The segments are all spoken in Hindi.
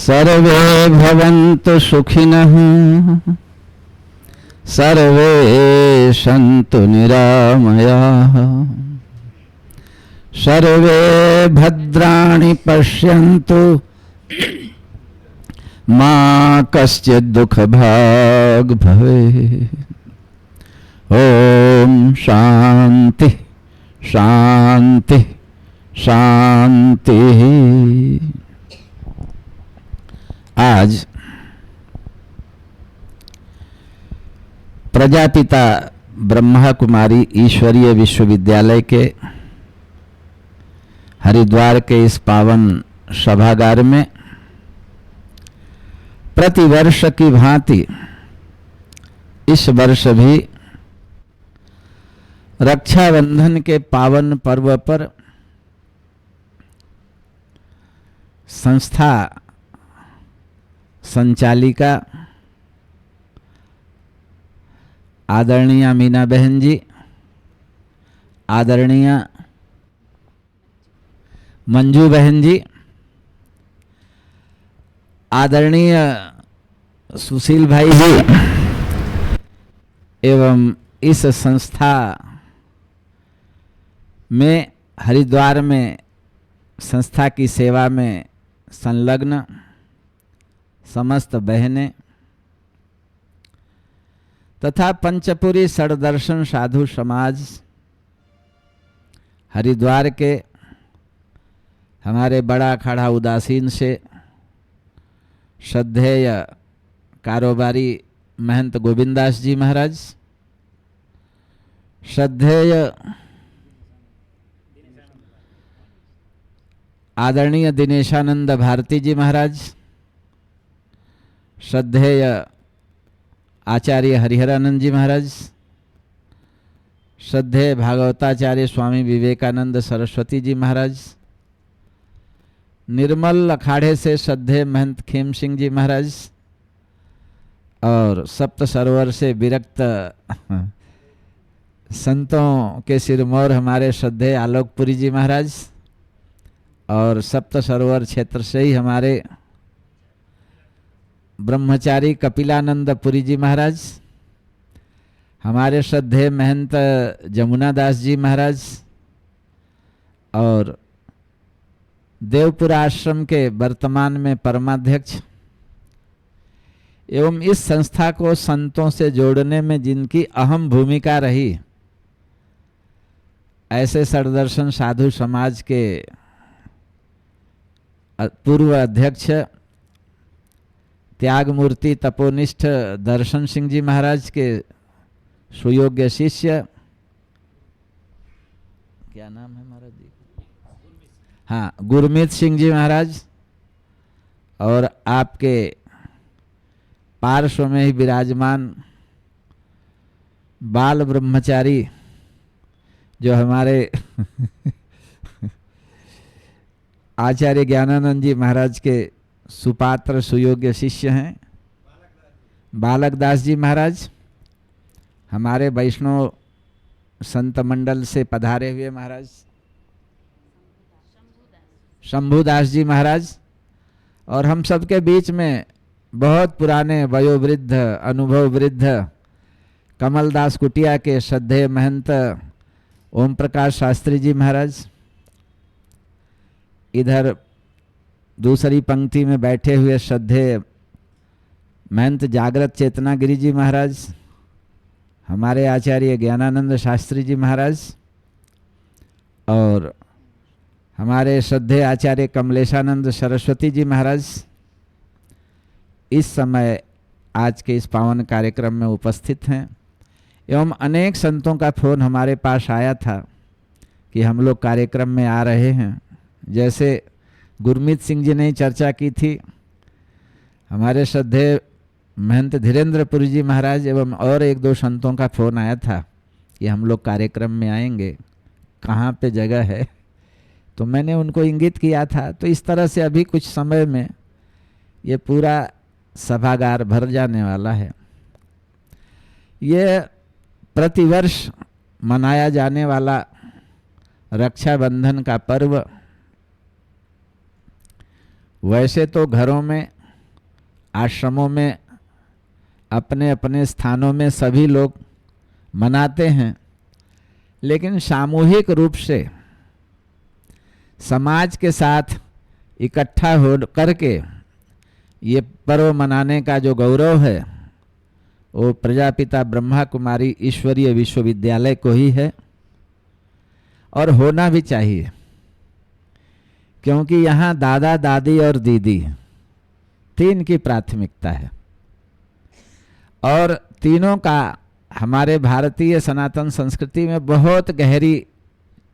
सर्वे भवन्तु सुखिनः सर्वे सन्तु निरामयाः सर्वे भद्राणि पश्यन्तु मा कश्चित् दुःखभाग् भवेत्। ओम शांति शांति शांति। आज प्रजापिता ब्रह्मा कुमारी ईश्वरीय विश्वविद्यालय के हरिद्वार के इस पावन सभागार में प्रतिवर्ष की भांति इस वर्ष भी रक्षाबंधन के पावन पर्व पर संस्था संचालिका आदरणीय मीना बहन जी, आदरणीय मंजू बहन जी, आदरणीय सुशील भाई जी एवं इस संस्था में हरिद्वार में संस्था की सेवा में संलग्न समस्त बहनें तथा पंचपुरी षडदर्शन साधु समाज, हरिद्वार के हमारे बड़ा अखाड़ा उदासीन से श्रद्धेय कारोबारी महंत गोविंदास जी महाराज, श्रद्धेय आदरणीय दिनेशानंद भारती जी महाराज, श्रद्धेय आचार्य हरिहरानंद जी महाराज, श्रद्धेय भागवताचार्य स्वामी विवेकानंद सरस्वती जी महाराज, निर्मल अखाड़े से श्रद्धेय महंत खेम सिंह जी महाराज और सप्त सरोवर से विरक्त संतों के सिरमौर हमारे श्रद्धेय आलोकपुरी जी महाराज और सप्त सरोवर क्षेत्र से ही हमारे ब्रह्मचारी कपिलानंद पुरी जी महाराज, हमारे श्रद्धेय महंत जमुना दास जी महाराज और देवपुर आश्रम के वर्तमान में परमाध्यक्ष एवं इस संस्था को संतों से जोड़ने में जिनकी अहम भूमिका रही, ऐसे षडदर्शन साधु समाज के पूर्व अध्यक्ष त्यागमूर्ति तपोनिष्ठ दर्शन सिंह जी महाराज के सुयोग्य शिष्य, क्या नाम है महाराज जी? हाँ, गुरमीत सिंह जी महाराज और आपके पार्श्व में ही विराजमान बाल ब्रह्मचारी जो हमारे आचार्य ज्ञानानंद जी महाराज के सुपात्र सुयोग्य शिष्य हैं, बालक दास जी महाराज, हमारे वैष्णव संत मंडल से पधारे हुए महाराज शंभुदास जी महाराज, और हम सबके बीच में बहुत पुराने वयोवृद्ध अनुभव वृद्ध कमलदास कुटिया के श्रद्धेय महंत ओम प्रकाश शास्त्री जी महाराज, इधर दूसरी पंक्ति में बैठे हुए श्रद्धेय महंत जागृत चेतना गिरी जी महाराज, हमारे आचार्य ज्ञानानंद शास्त्री जी महाराज और हमारे श्रद्धेय आचार्य कमलेशानंद सरस्वती जी महाराज इस समय आज के इस पावन कार्यक्रम में उपस्थित हैं। एवं अनेक संतों का फोन हमारे पास आया था कि हम लोग कार्यक्रम में आ रहे हैं, जैसे गुरमीत सिंह जी ने चर्चा की थी, हमारे श्रद्धेय महंत धीरेन्द्रपुरी जी महाराज एवं और एक दो संतों का फोन आया था कि हम लोग कार्यक्रम में आएंगे, कहाँ पे जगह है, तो मैंने उनको इंगित किया था। तो इस तरह से अभी कुछ समय में ये पूरा सभागार भर जाने वाला है। ये प्रतिवर्ष मनाया जाने वाला रक्षाबंधन का पर्व वैसे तो घरों में आश्रमों में अपने अपने स्थानों में सभी लोग मनाते हैं, लेकिन सामूहिक रूप से समाज के साथ इकट्ठा हो करके ये पर्व मनाने का जो गौरव है वो प्रजापिता ब्रह्मा कुमारी ईश्वरीय विश्वविद्यालय को ही है, और होना भी चाहिए, क्योंकि यहाँ दादा दादी और दीदी तीन की प्राथमिकता है, और तीनों का हमारे भारतीय सनातन संस्कृति में बहुत गहरी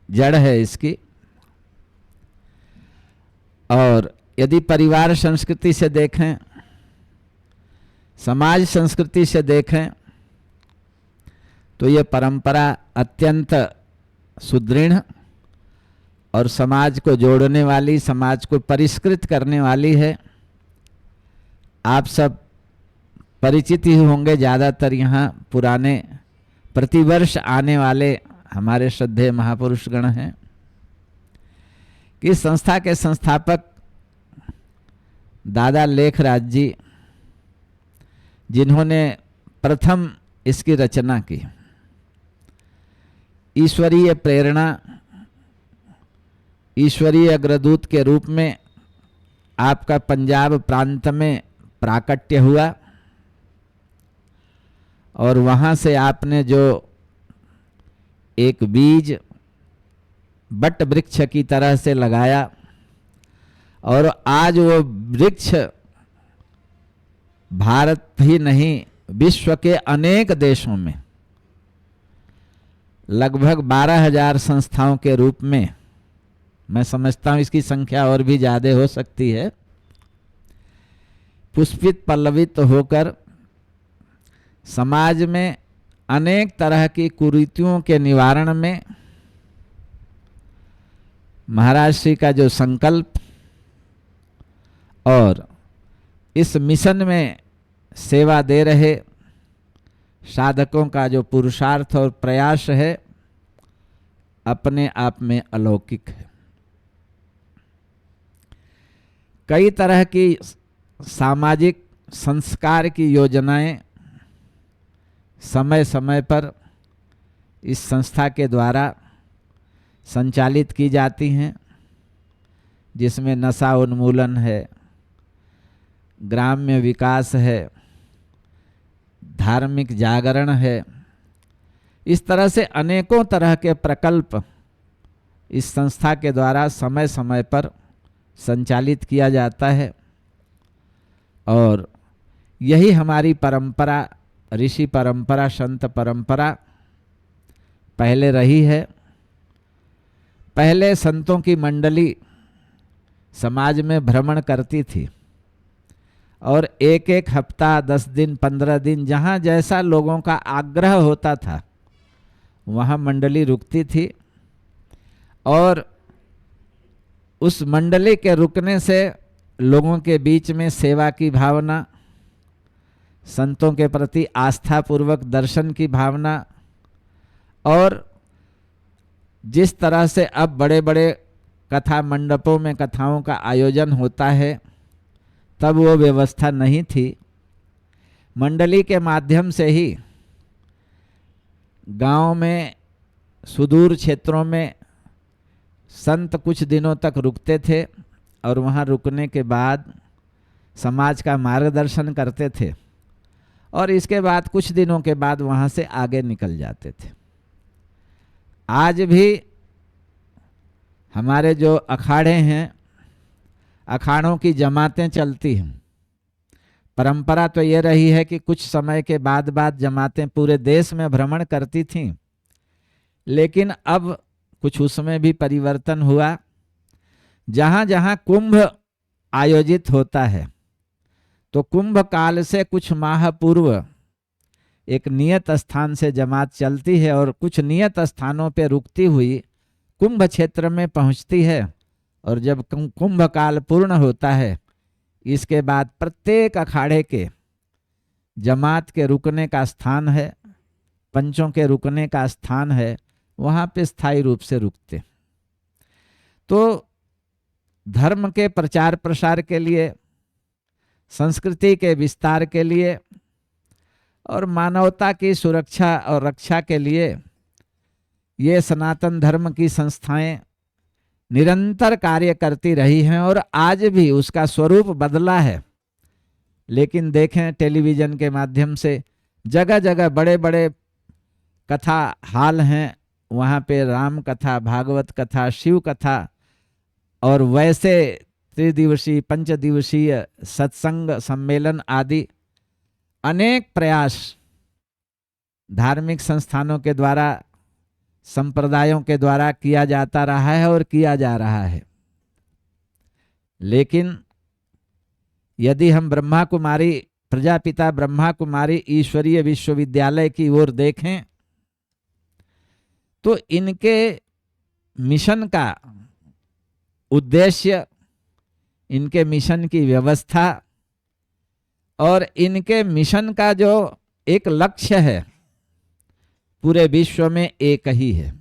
जड़ है इसकी। और यदि परिवार संस्कृति से देखें, समाज संस्कृति से देखें, तो ये परंपरा अत्यंत सुदृढ़ और समाज को जोड़ने वाली, समाज को परिष्कृत करने वाली है। आप सब परिचित ही होंगे, ज़्यादातर यहाँ पुराने प्रतिवर्ष आने वाले हमारे श्रद्धेय महापुरुषगण हैं कि इस संस्था के संस्थापक दादा लेखराज जी, जिन्होंने प्रथम इसकी रचना की, ईश्वरीय प्रेरणा, ईश्वरीय अग्रदूत के रूप में आपका पंजाब प्रांत में प्राकट्य हुआ, और वहाँ से आपने जो एक बीज बट वृक्ष की तरह से लगाया, और आज वो वृक्ष भारत ही नहीं विश्व के अनेक देशों में लगभग 12,000 संस्थाओं के रूप में, मैं समझता हूँ इसकी संख्या और भी ज़्यादा हो सकती है, पुष्पित पल्लवित होकर समाज में अनेक तरह की कुरीतियों के निवारण में महाराज श्री का जो संकल्प और इस मिशन में सेवा दे रहे साधकों का जो पुरुषार्थ और प्रयास है, अपने आप में अलौकिक है। कई तरह की सामाजिक संस्कार की योजनाएं समय समय पर इस संस्था के द्वारा संचालित की जाती हैं, जिसमें नशा उन्मूलन है, ग्राम्य विकास है, धार्मिक जागरण है। इस तरह से अनेकों तरह के प्रकल्प इस संस्था के द्वारा समय समय पर संचालित किया जाता है, और यही हमारी परंपरा, ऋषि परंपरा, संत परंपरा पहले रही है। पहले संतों की मंडली समाज में भ्रमण करती थी, और एक एक हफ्ता, 10 दिन, 15 दिन, जहाँ जैसा लोगों का आग्रह होता था वहाँ मंडली रुकती थी, और उस मंडली के रुकने से लोगों के बीच में सेवा की भावना, संतों के प्रति आस्था पूर्वक दर्शन की भावना, और जिस तरह से अब बड़े बड़े कथा मंडपों में कथाओं का आयोजन होता है, तब वो व्यवस्था नहीं थी। मंडली के माध्यम से ही गांव में, सुदूर क्षेत्रों में संत कुछ दिनों तक रुकते थे, और वहाँ रुकने के बाद समाज का मार्गदर्शन करते थे, और इसके बाद कुछ दिनों के बाद वहाँ से आगे निकल जाते थे। आज भी हमारे जो अखाड़े हैं, अखाड़ों की जमातें चलती हैं। परंपरा तो ये रही है कि कुछ समय के बाद जमातें पूरे देश में भ्रमण करती थीं, लेकिन अब कुछ उसमें भी परिवर्तन हुआ। जहाँ जहाँ कुंभ आयोजित होता है, तो कुंभ काल से कुछ माह पूर्व एक नियत स्थान से जमात चलती है, और कुछ नियत स्थानों पे रुकती हुई कुंभ क्षेत्र में पहुंचती है, और जब कुंभ काल पूर्ण होता है, इसके बाद प्रत्येक अखाड़े के जमात के रुकने का स्थान है, पंचों के रुकने का स्थान है, वहाँ पे स्थायी रूप से रुकते। तो धर्म के प्रचार प्रसार के लिए, संस्कृति के विस्तार के लिए और मानवता की सुरक्षा और रक्षा के लिए ये सनातन धर्म की संस्थाएं निरंतर कार्य करती रही हैं और आज भी उसका स्वरूप बदला है। लेकिन देखें, टेलीविज़न के माध्यम से जगह जगह बड़े बड़े कथा हाल हैं, वहाँ पे राम कथा, भागवत कथा, शिव कथा और वैसे त्रिदिवसीय पंचदिवसीय सत्संग सम्मेलन आदि अनेक प्रयास धार्मिक संस्थानों के द्वारा, संप्रदायों के द्वारा किया जाता रहा है और किया जा रहा है। लेकिन यदि हम ब्रह्मा कुमारी, प्रजापिता ब्रह्मा कुमारी ईश्वरीय विश्वविद्यालय की ओर देखें तो इनके मिशन का उद्देश्य, इनके मिशन की व्यवस्था और इनके मिशन का जो एक लक्ष्य है पूरे विश्व में एक ही है।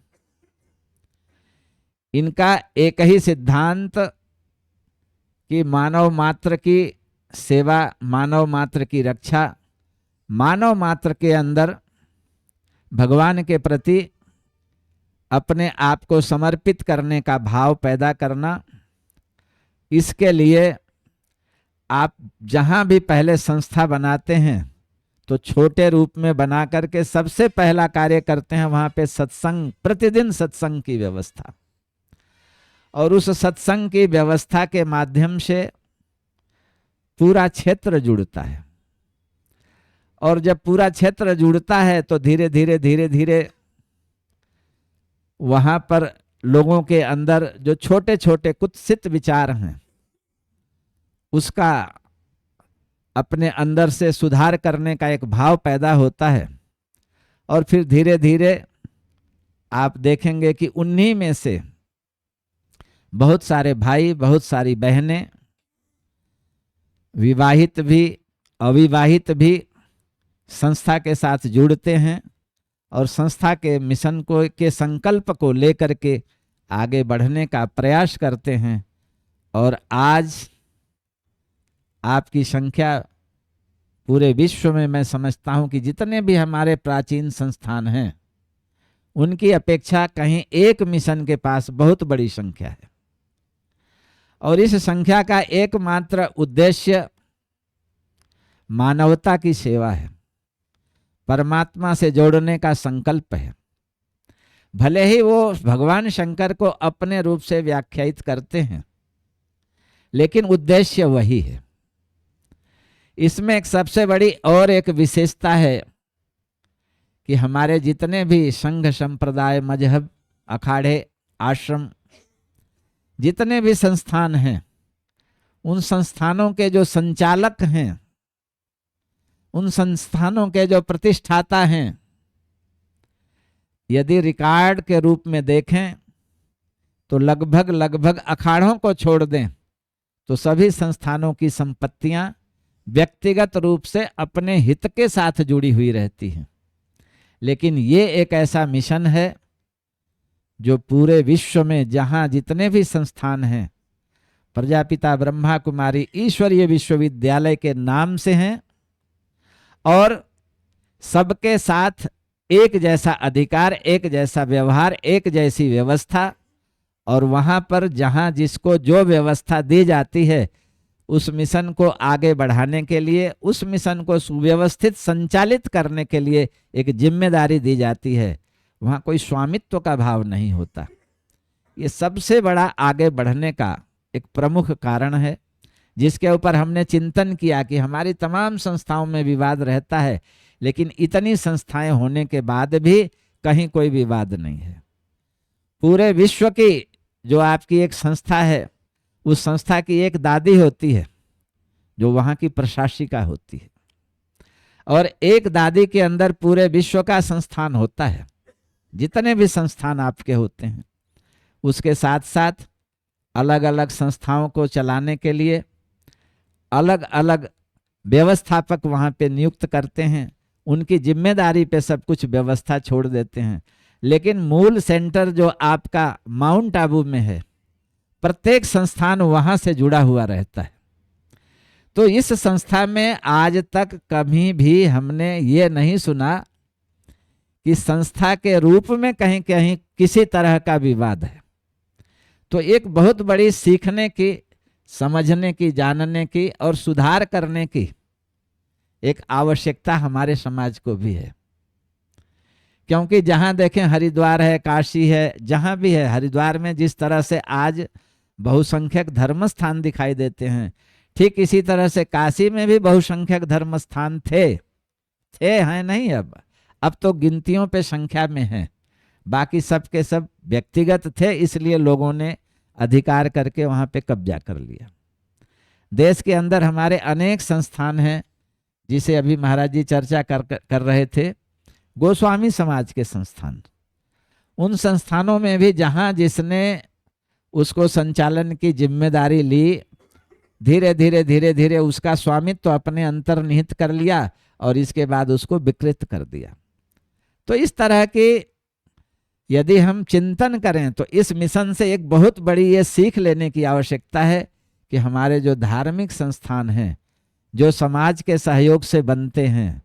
इनका एक ही सिद्धांत कि मानव मात्र की सेवा, मानव मात्र की रक्षा, मानव मात्र के अंदर भगवान के प्रति अपने आप को समर्पित करने का भाव पैदा करना। इसके लिए आप जहाँ भी पहले संस्था बनाते हैं तो छोटे रूप में बना करके सबसे पहला कार्य करते हैं वहाँ पे सत्संग, प्रतिदिन सत्संग की व्यवस्था। और उस सत्संग की व्यवस्था के माध्यम से पूरा क्षेत्र जुड़ता है। और जब पूरा क्षेत्र जुड़ता है तो धीरे धीरे वहाँ पर लोगों के अंदर जो छोटे छोटे कुत्सित विचार हैं उसका अपने अंदर से सुधार करने का एक भाव पैदा होता है। और फिर धीरे धीरे आप देखेंगे कि उन्हीं में से बहुत सारे भाई, बहुत सारी बहनें, विवाहित भी अविवाहित भी संस्था के साथ जुड़ते हैं और संस्था के मिशन को, के संकल्प को लेकर के आगे बढ़ने का प्रयास करते हैं। और आज आपकी संख्या पूरे विश्व में, मैं समझता हूं कि जितने भी हमारे प्राचीन संस्थान हैं उनकी अपेक्षा कहीं एक मिशन के पास बहुत बड़ी संख्या है। और इस संख्या का एकमात्र उद्देश्य मानवता की सेवा है, परमात्मा से जोड़ने का संकल्प है। भले ही वो भगवान शंकर को अपने रूप से व्याख्यायित करते हैं, लेकिन उद्देश्य वही है। इसमें एक सबसे बड़ी और एक विशेषता है कि हमारे जितने भी संघ, संप्रदाय, मजहब, अखाड़े, आश्रम, जितने भी संस्थान हैं, उन संस्थानों के जो संचालक हैं, उन संस्थानों के जो प्रतिष्ठाता हैं, यदि रिकॉर्ड के रूप में देखें तो लगभग अखाड़ों को छोड़ दें तो सभी संस्थानों की संपत्तियां व्यक्तिगत रूप से अपने हित के साथ जुड़ी हुई रहती हैं। लेकिन ये एक ऐसा मिशन है जो पूरे विश्व में जहां जितने भी संस्थान हैं, प्रजापिता ब्रह्मा कुमारी ईश्वरीय विश्वविद्यालय के नाम से हैं और सबके साथ एक जैसा अधिकार, एक जैसा व्यवहार, एक जैसी व्यवस्था। और वहां पर जहां जिसको जो व्यवस्था दी जाती है उस मिशन को आगे बढ़ाने के लिए, उस मिशन को सुव्यवस्थित संचालित करने के लिए एक जिम्मेदारी दी जाती है। वहाँ कोई स्वामित्व का भाव नहीं होता। ये सबसे बड़ा आगे बढ़ने का एक प्रमुख कारण है, जिसके ऊपर हमने चिंतन किया कि हमारी तमाम संस्थाओं में विवाद रहता है, लेकिन इतनी संस्थाएं होने के बाद भी कहीं कोई विवाद नहीं है। पूरे विश्व की जो आपकी एक संस्था है, उस संस्था की एक दादी होती है जो वहाँ की प्रशासिका होती है, और एक दादी के अंदर पूरे विश्व का संस्थान होता है। जितने भी संस्थान आपके होते हैं, उसके साथ साथ अलग अलग संस्थाओं को चलाने के लिए अलग अलग व्यवस्थापक वहाँ पे नियुक्त करते हैं। उनकी जिम्मेदारी पे सब कुछ व्यवस्था छोड़ देते हैं। लेकिन मूल सेंटर जो आपका माउंट आबू में है, प्रत्येक संस्थान वहाँ से जुड़ा हुआ रहता है। तो इस संस्था में आज तक कभी भी हमने ये नहीं सुना कि संस्था के रूप में कहीं कहीं किसी तरह का विवाद है। तो एक बहुत बड़ी सीखने की, समझने की, जानने की और सुधार करने की एक आवश्यकता हमारे समाज को भी है। क्योंकि जहां देखें हरिद्वार है, काशी है, जहां भी है, हरिद्वार में जिस तरह से आज बहुसंख्यक धर्म स्थान दिखाई देते हैं, ठीक इसी तरह से काशी में भी बहुसंख्यक धर्म स्थान थे हैं नहीं, अब तो गिनतियों पे संख्या में है। बाकी सब के सब व्यक्तिगत थे, इसलिए लोगों ने अधिकार करके वहां पे कब्जा कर लिया। देश के अंदर हमारे अनेक संस्थान हैं, जिसे अभी महाराज जी चर्चा कर रहे थे, गोस्वामी समाज के संस्थान। उन संस्थानों में भी जहां जिसने उसको संचालन की जिम्मेदारी ली, धीरे धीरे उसका स्वामित्व अपने अंतर्निहित कर लिया और इसके बाद उसको विकृत कर दिया। तो इस तरह की यदि हम चिंतन करें तो इस मिशन से एक बहुत बड़ी ये सीख लेने की आवश्यकता है कि हमारे जो धार्मिक संस्थान हैं, जो समाज के सहयोग से बनते हैं,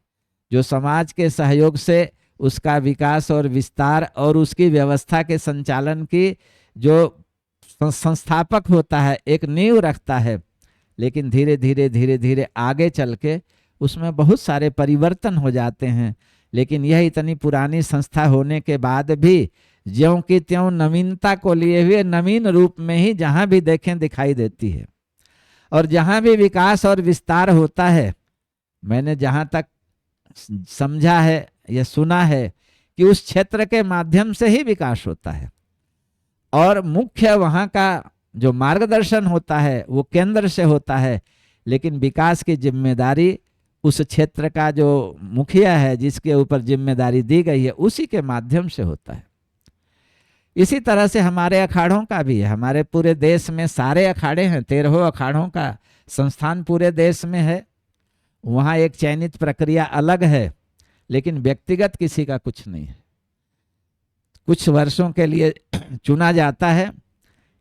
जो समाज के सहयोग से उसका विकास और विस्तार और उसकी व्यवस्था के संचालन की जो संस्थापक होता है, एक नींव रखता है, लेकिन धीरे धीरे आगे चल के उसमें बहुत सारे परिवर्तन हो जाते हैं। लेकिन यह इतनी पुरानी संस्था होने के बाद भी ज्यों की त्यों नवीनता को लिए हुए नवीन रूप में ही जहां भी देखें दिखाई देती है। और जहां भी विकास और विस्तार होता है, मैंने जहां तक समझा है या सुना है कि उस क्षेत्र के माध्यम से ही विकास होता है और मुख्य वहां का जो मार्गदर्शन होता है वो केंद्र से होता है, लेकिन विकास की जिम्मेदारी उस क्षेत्र का जो मुखिया है, जिसके ऊपर जिम्मेदारी दी गई है, उसी के माध्यम से होता है। इसी तरह से हमारे अखाड़ों का भी है। हमारे पूरे देश में सारे अखाड़े हैं, 13 अखाड़ों का संस्थान पूरे देश में है। वहाँ एक चयनित प्रक्रिया अलग है, लेकिन व्यक्तिगत किसी का कुछ नहीं है। कुछ वर्षों के लिए चुना जाता है,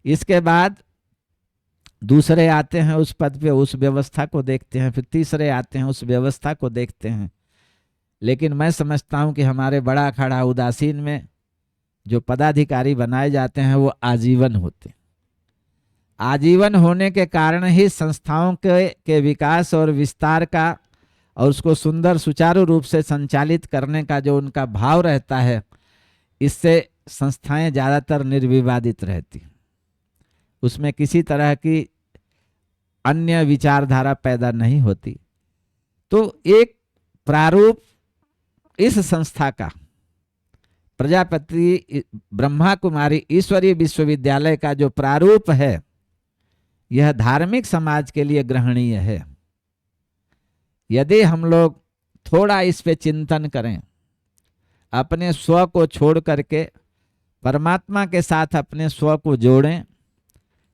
इसके बाद दूसरे आते हैं उस पद पे, उस व्यवस्था को देखते हैं, फिर तीसरे आते हैं, उस व्यवस्था को देखते हैं। लेकिन मैं समझता हूं कि हमारे बड़ा अखाड़ा उदासीन में जो पदाधिकारी बनाए जाते हैं वो आजीवन होते हैं। आजीवन होने के कारण ही संस्थाओं के विकास और विस्तार का और उसको सुंदर सुचारू रूप से संचालित करने का जो उनका भाव रहता है, इससे संस्थाएं ज़्यादातर निर्विवादित रहती, उसमें किसी तरह की अन्य विचारधारा पैदा नहीं होती। तो एक प्रारूप इस संस्था का, प्रजापति ब्रह्मा कुमारी ईश्वरीय विश्वविद्यालय का जो प्रारूप है, यह धार्मिक समाज के लिए ग्रहणीय है। यदि हम लोग थोड़ा इस पे चिंतन करें, अपने स्व को छोड़ करके परमात्मा के साथ अपने स्व को जोड़ें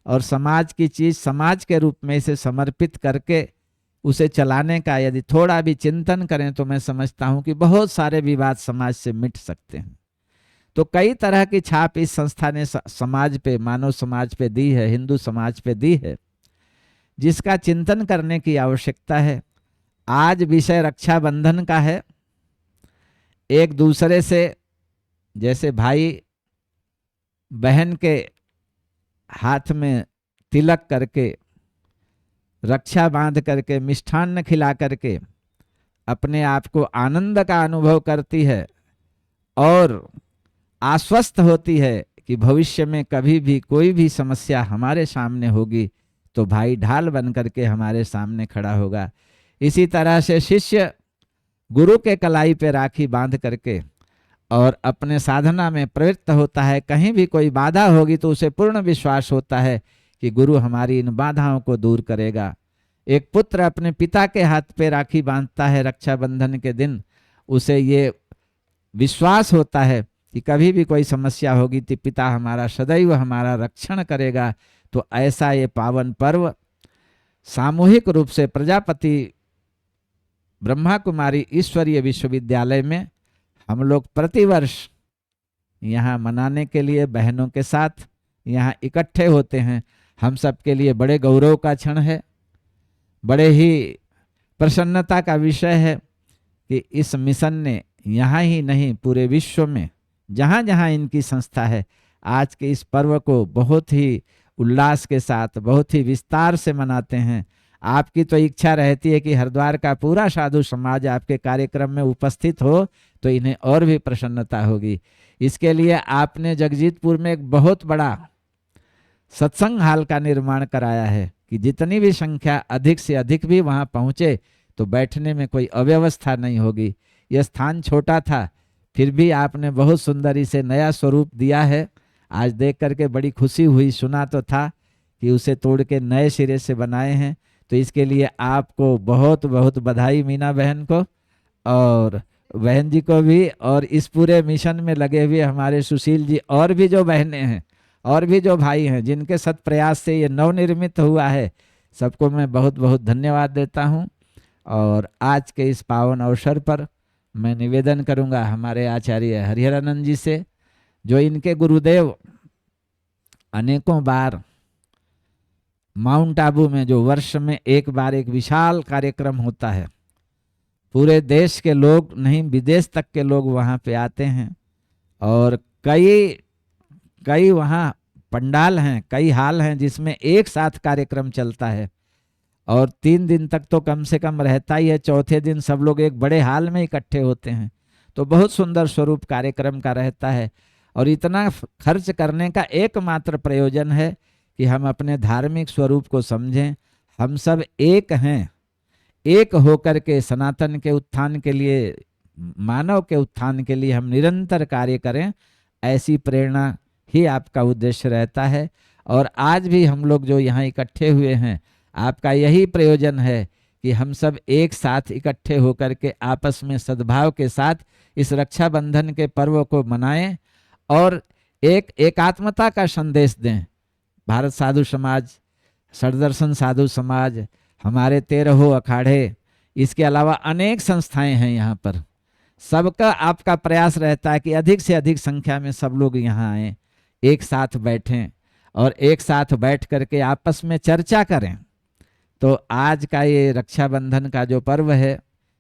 और समाज की चीज समाज के रूप में इसे समर्पित करके उसे चलाने का यदि थोड़ा भी चिंतन करें, तो मैं समझता हूं कि बहुत सारे विवाद समाज से मिट सकते हैं। तो कई तरह की छाप इस संस्था ने समाज पे, मानव समाज पे दी है, हिंदू समाज पे दी है, जिसका चिंतन करने की आवश्यकता है। आज विषय रक्षाबंधन का है। एक दूसरे से, जैसे भाई बहन के हाथ में तिलक करके, रक्षा बांध करके, मिष्ठान्न खिला करके अपने आप को आनंद का अनुभव करती है और आश्वस्त होती है कि भविष्य में कभी भी कोई भी समस्या हमारे सामने होगी तो भाई ढाल बन करके हमारे सामने खड़ा होगा। इसी तरह से शिष्य गुरु के कलाई पे राखी बांध करके और अपने साधना में प्रवृत्त होता है। कहीं भी कोई बाधा होगी तो उसे पूर्ण विश्वास होता है कि गुरु हमारी इन बाधाओं को दूर करेगा। एक पुत्र अपने पिता के हाथ पे राखी बांधता है रक्षाबंधन के दिन, उसे ये विश्वास होता है कि कभी भी कोई समस्या होगी तो पिता हमारा सदैव हमारा रक्षण करेगा। तो ऐसा ये पावन पर्व सामूहिक रूप से प्रजापति ब्रह्मा कुमारी ईश्वरीय विश्वविद्यालय में हम लोग प्रतिवर्ष यहाँ मनाने के लिए बहनों के साथ यहाँ इकट्ठे होते हैं। हम सब के लिए बड़े गौरव का क्षण है। बड़े ही प्रसन्नता का विषय है कि इस मिशन ने यहाँ ही नहीं पूरे विश्व में जहाँ जहाँ इनकी संस्था है आज के इस पर्व को बहुत ही उल्लास के साथ बहुत ही विस्तार से मनाते हैं। आपकी तो इच्छा रहती है कि हरिद्वार का पूरा साधु समाज आपके कार्यक्रम में उपस्थित हो तो इन्हें और भी प्रसन्नता होगी। इसके लिए आपने जगजीतपुर में एक बहुत बड़ा सत्संग हाल का निर्माण कराया है कि जितनी भी संख्या अधिक से अधिक भी वहां पहुंचे तो बैठने में कोई अव्यवस्था नहीं होगी। यह स्थान छोटा था फिर भी आपने बहुत सुंदर इसे नया स्वरूप दिया है। आज देख करके बड़ी खुशी हुई। सुना तो था कि उसे तोड़ के नए सिरे से बनाए हैं, तो इसके लिए आपको बहुत बहुत बधाई मीना बहन को और बहन जी को भी, और इस पूरे मिशन में लगे हुए हमारे सुशील जी और भी जो बहनें हैं और भी जो भाई हैं जिनके सत प्रयास से ये नवनिर्मित हुआ है, सबको मैं बहुत बहुत धन्यवाद देता हूँ। और आज के इस पावन अवसर पर मैं निवेदन करूंगा हमारे आचार्य हरिहरानंद जी से, जो इनके गुरुदेव अनेकों बार माउंट आबू में जो वर्ष में एक बार एक विशाल कार्यक्रम होता है, पूरे देश के लोग नहीं विदेश तक के लोग वहाँ पे आते हैं और कई कई वहाँ पंडाल हैं, कई हाल हैं जिसमें एक साथ कार्यक्रम चलता है और 3 दिन तक तो कम से कम रहता ही है। चौथे दिन सब लोग एक बड़े हाल में इकट्ठे होते हैं, तो बहुत सुंदर स्वरूप कार्यक्रम का रहता है। और इतना खर्च करने का एकमात्र प्रयोजन है कि हम अपने धार्मिक स्वरूप को समझें। हम सब एक हैं, एक होकर के सनातन के उत्थान के लिए, मानव के उत्थान के लिए हम निरंतर कार्य करें, ऐसी प्रेरणा ही आपका उद्देश्य रहता है। और आज भी हम लोग जो यहाँ इकट्ठे हुए हैं, आपका यही प्रयोजन है कि हम सब एक साथ इकट्ठे होकर के आपस में सद्भाव के साथ इस रक्षाबंधन के पर्व को मनाएं और एक एकात्मता का संदेश दें। भारत साधु समाज, सदर्शन साधु समाज, हमारे 13 अखाड़े, इसके अलावा अनेक संस्थाएं हैं यहाँ पर। सबका आपका प्रयास रहता है कि अधिक से अधिक संख्या में सब लोग यहाँ आए, एक साथ बैठें और एक साथ बैठ करके आपस में चर्चा करें। तो आज का ये रक्षाबंधन का जो पर्व है,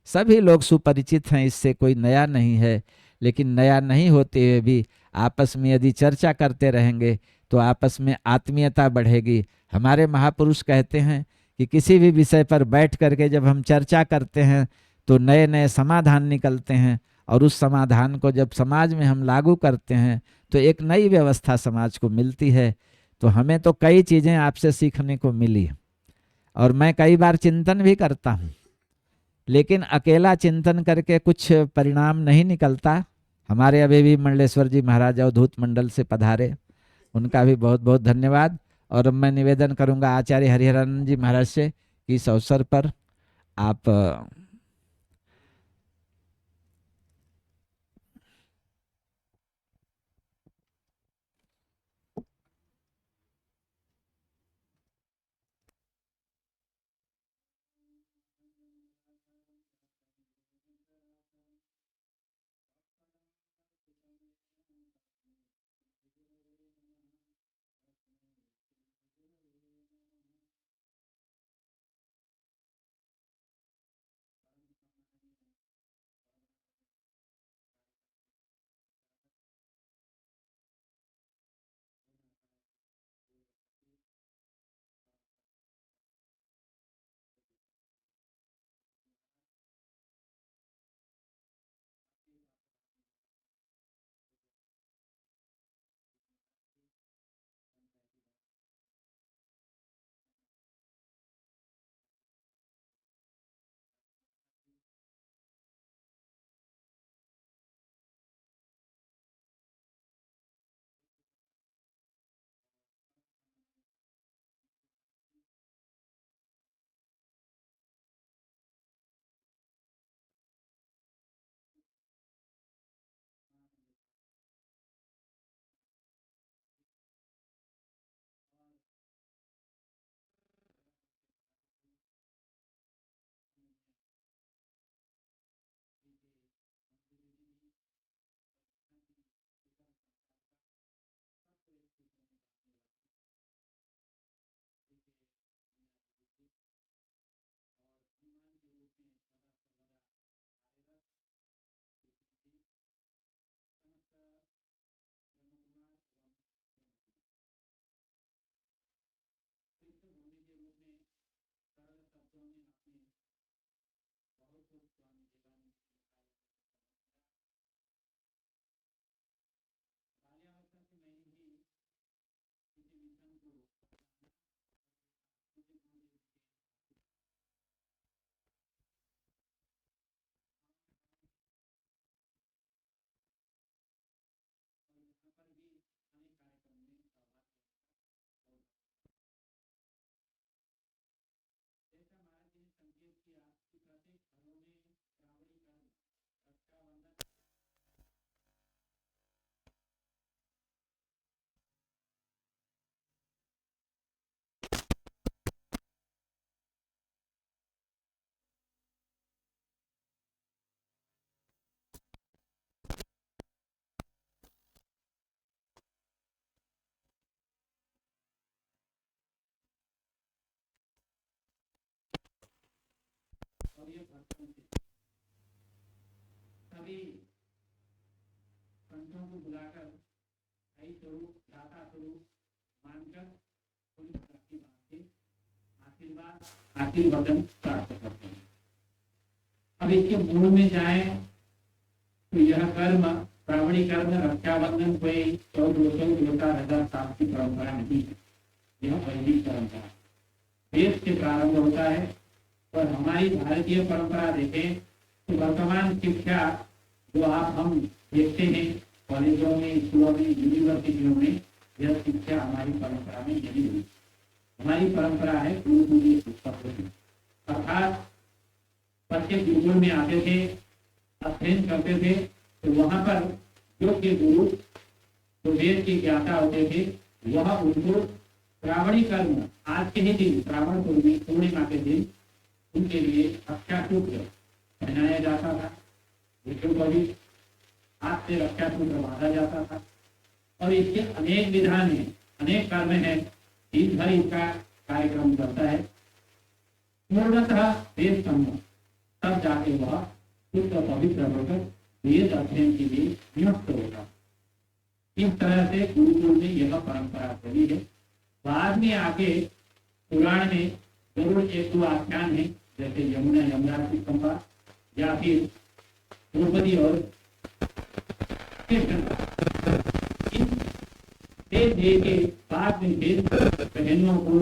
सभी लोग सुपरिचित हैं, इससे कोई नया नहीं है। लेकिन नया नहीं होते हुए भी आपस में यदि चर्चा करते रहेंगे तो आपस में आत्मीयता बढ़ेगी। हमारे महापुरुष कहते हैं कि किसी भी विषय पर बैठ करके जब हम चर्चा करते हैं तो नए नए समाधान निकलते हैं, और उस समाधान को जब समाज में हम लागू करते हैं तो एक नई व्यवस्था समाज को मिलती है। तो हमें तो कई चीज़ें आपसे सीखने को मिली और मैं कई बार चिंतन भी करता हूँ, लेकिन अकेला चिंतन करके कुछ परिणाम नहीं निकलता। हमारे अभी भी मंडलेश्वर जी महाराज अवधूत मंडल से पधारे, उनका भी बहुत बहुत धन्यवाद। और मैं निवेदन करूंगा आचार्य हरिहरानंद जी महाराज से कि इस अवसर पर आप और ये भक्तों से सभी संतों को बुलाकर भाई स्वरूप दाता स्वरूप मानकर पुलिस की बात से आशीर्वाद आशीर्वचन प्राप्त करते हैं। अब इसके मूल में जाए तो यह कर्म प्रावणी कर्म रक्षाबंधन कोई 1400 साल की परंपरा नहीं है। यह वैदिक परंपरा वेद से प्रारंभ होता है और हमारी भारतीय परंपरा देखें तो वर्तमान शिक्षा जो आप हम देखते हैं कॉलेजों में, स्कूलों में, यूनिवर्सिटियों में, यह शिक्षा हमारी परंपरा में नहीं हुई। हमारी परंपरा है गुरुकुलीय शिक्षा अर्थात बच्चे गुरुकुल में आते थे, अध्ययन करते थे, तो वहां पर योग्य गुरु जो वेद के ज्ञाता होते थे वह उनको श्रावणी कर्म आज के ही दिन श्रावण पूर्णिमा के दिन उनके लिए रक्षा सूत्र पहनाया जाता था। विष्णु को भी हाथ से रक्षा सूत्र बांधा जाता था और इसके अनेक विधान है, अनेक कर्म है। दिन भर इसका कार्यक्रम चलता है। पूर्णतः वेद सम्मत तब जाके वह शुद्ध पवित्र होकर वेद अध्ययन के लिए नियुक्त होगा। इस तरह से गुरुकुल में यह परंपरा चली है। बाद में आके पुराण में जरूर एक दो आख्यान है, जैसे यमुना यमराज की संपा या फिर द्रौपदी और के बाद में फिर बहनों को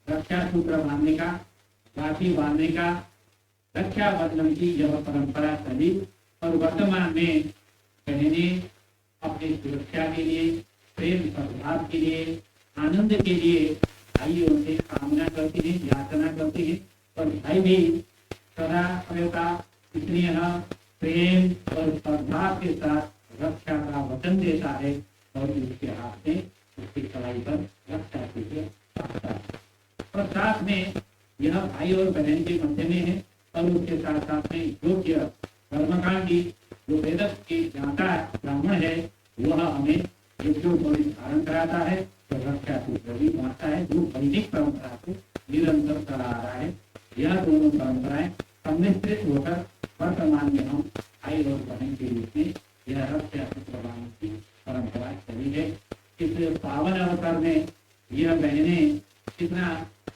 रक्षा सूत्र बांधने का, राखी बांधने का, रक्षाबंधन की यह परंपरा चली और वर्तमान में बहनें अपनी सुरक्षा के लिए, प्रेम सद्भाव के लिए, आनंद के लिए भाइयों से कामना करती है, याचना करती है और भाई भी सदा सदा स्नेह, प्रेम और सद्भाव के साथ रक्षा का वचन देता है और उसके हाथ से उसकी कलाई पर रक्षा सूत्र रखता है। और साथ में यह भाई और बहन के मध्य में है और उसके साथ साथ में योग्य कर्मकांडी जो वेद के ज्ञाता ब्राह्मण है वह हमें यज्ञों को धारण कराता है तो रक्षा सूत्र भी बांटता है, जो वैदिक परंपरा को निरंतर चला आ रहा है। यह दोनों परंपराएं सम्मिश्रित होकर वर्तमान में हम भाई और बहन के रूप में यह रक्षा सूत्र बांधने की परंपरा चली है। इस पावन अवसर में यह बहनें कितना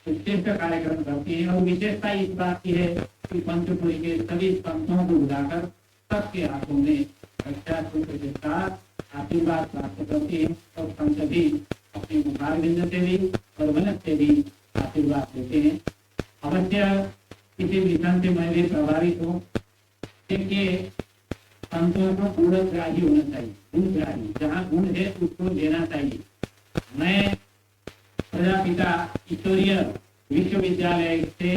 उत्कृष्ट कार्यक्रम करती हैं और विशेषता इस बात की है कि पंचपुरी के सभी संतों को बुलाकर सबके हाथों में रक्षा सूत्र के साथ आशीर्वाद प्राप्त करती है और संत भी अपने मुखारविंद से भी और वनस से भी आशीर्वाद देते हैं। अवश्य किसी मिशन से मैं भी प्रभावित हूँ, क्योंकि संतों को गुणग्राही होना चाहिए, गुणग्राही, जहाँ गुण है उसको लेना चाहिए। मैं प्रजापिता ईश्वरीय विश्वविद्यालय से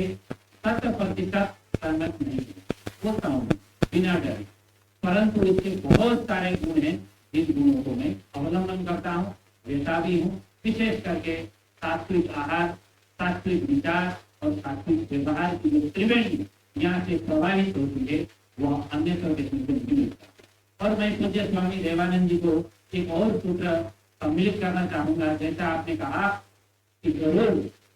100% सहमत नहीं होता हूँ बिना डर, परंतु इसके बहुत सारे गुण हैं जिन गुणों को मैं अवलंबन करता हूँ, लेता भी हूँ। विशेष करके सात्विक आहार, सात्विक विचार और सात्विक व्यवहार की जो त्रिवेणी यहाँ से प्रभावित होती है वह अन्य देखने को नहीं मिलता। और मैं पूज्य स्वामी देवानंद जी को एक और सूत्र सम्मिलित करना चाहूंगा। जैसा आपने कहा कि जरूर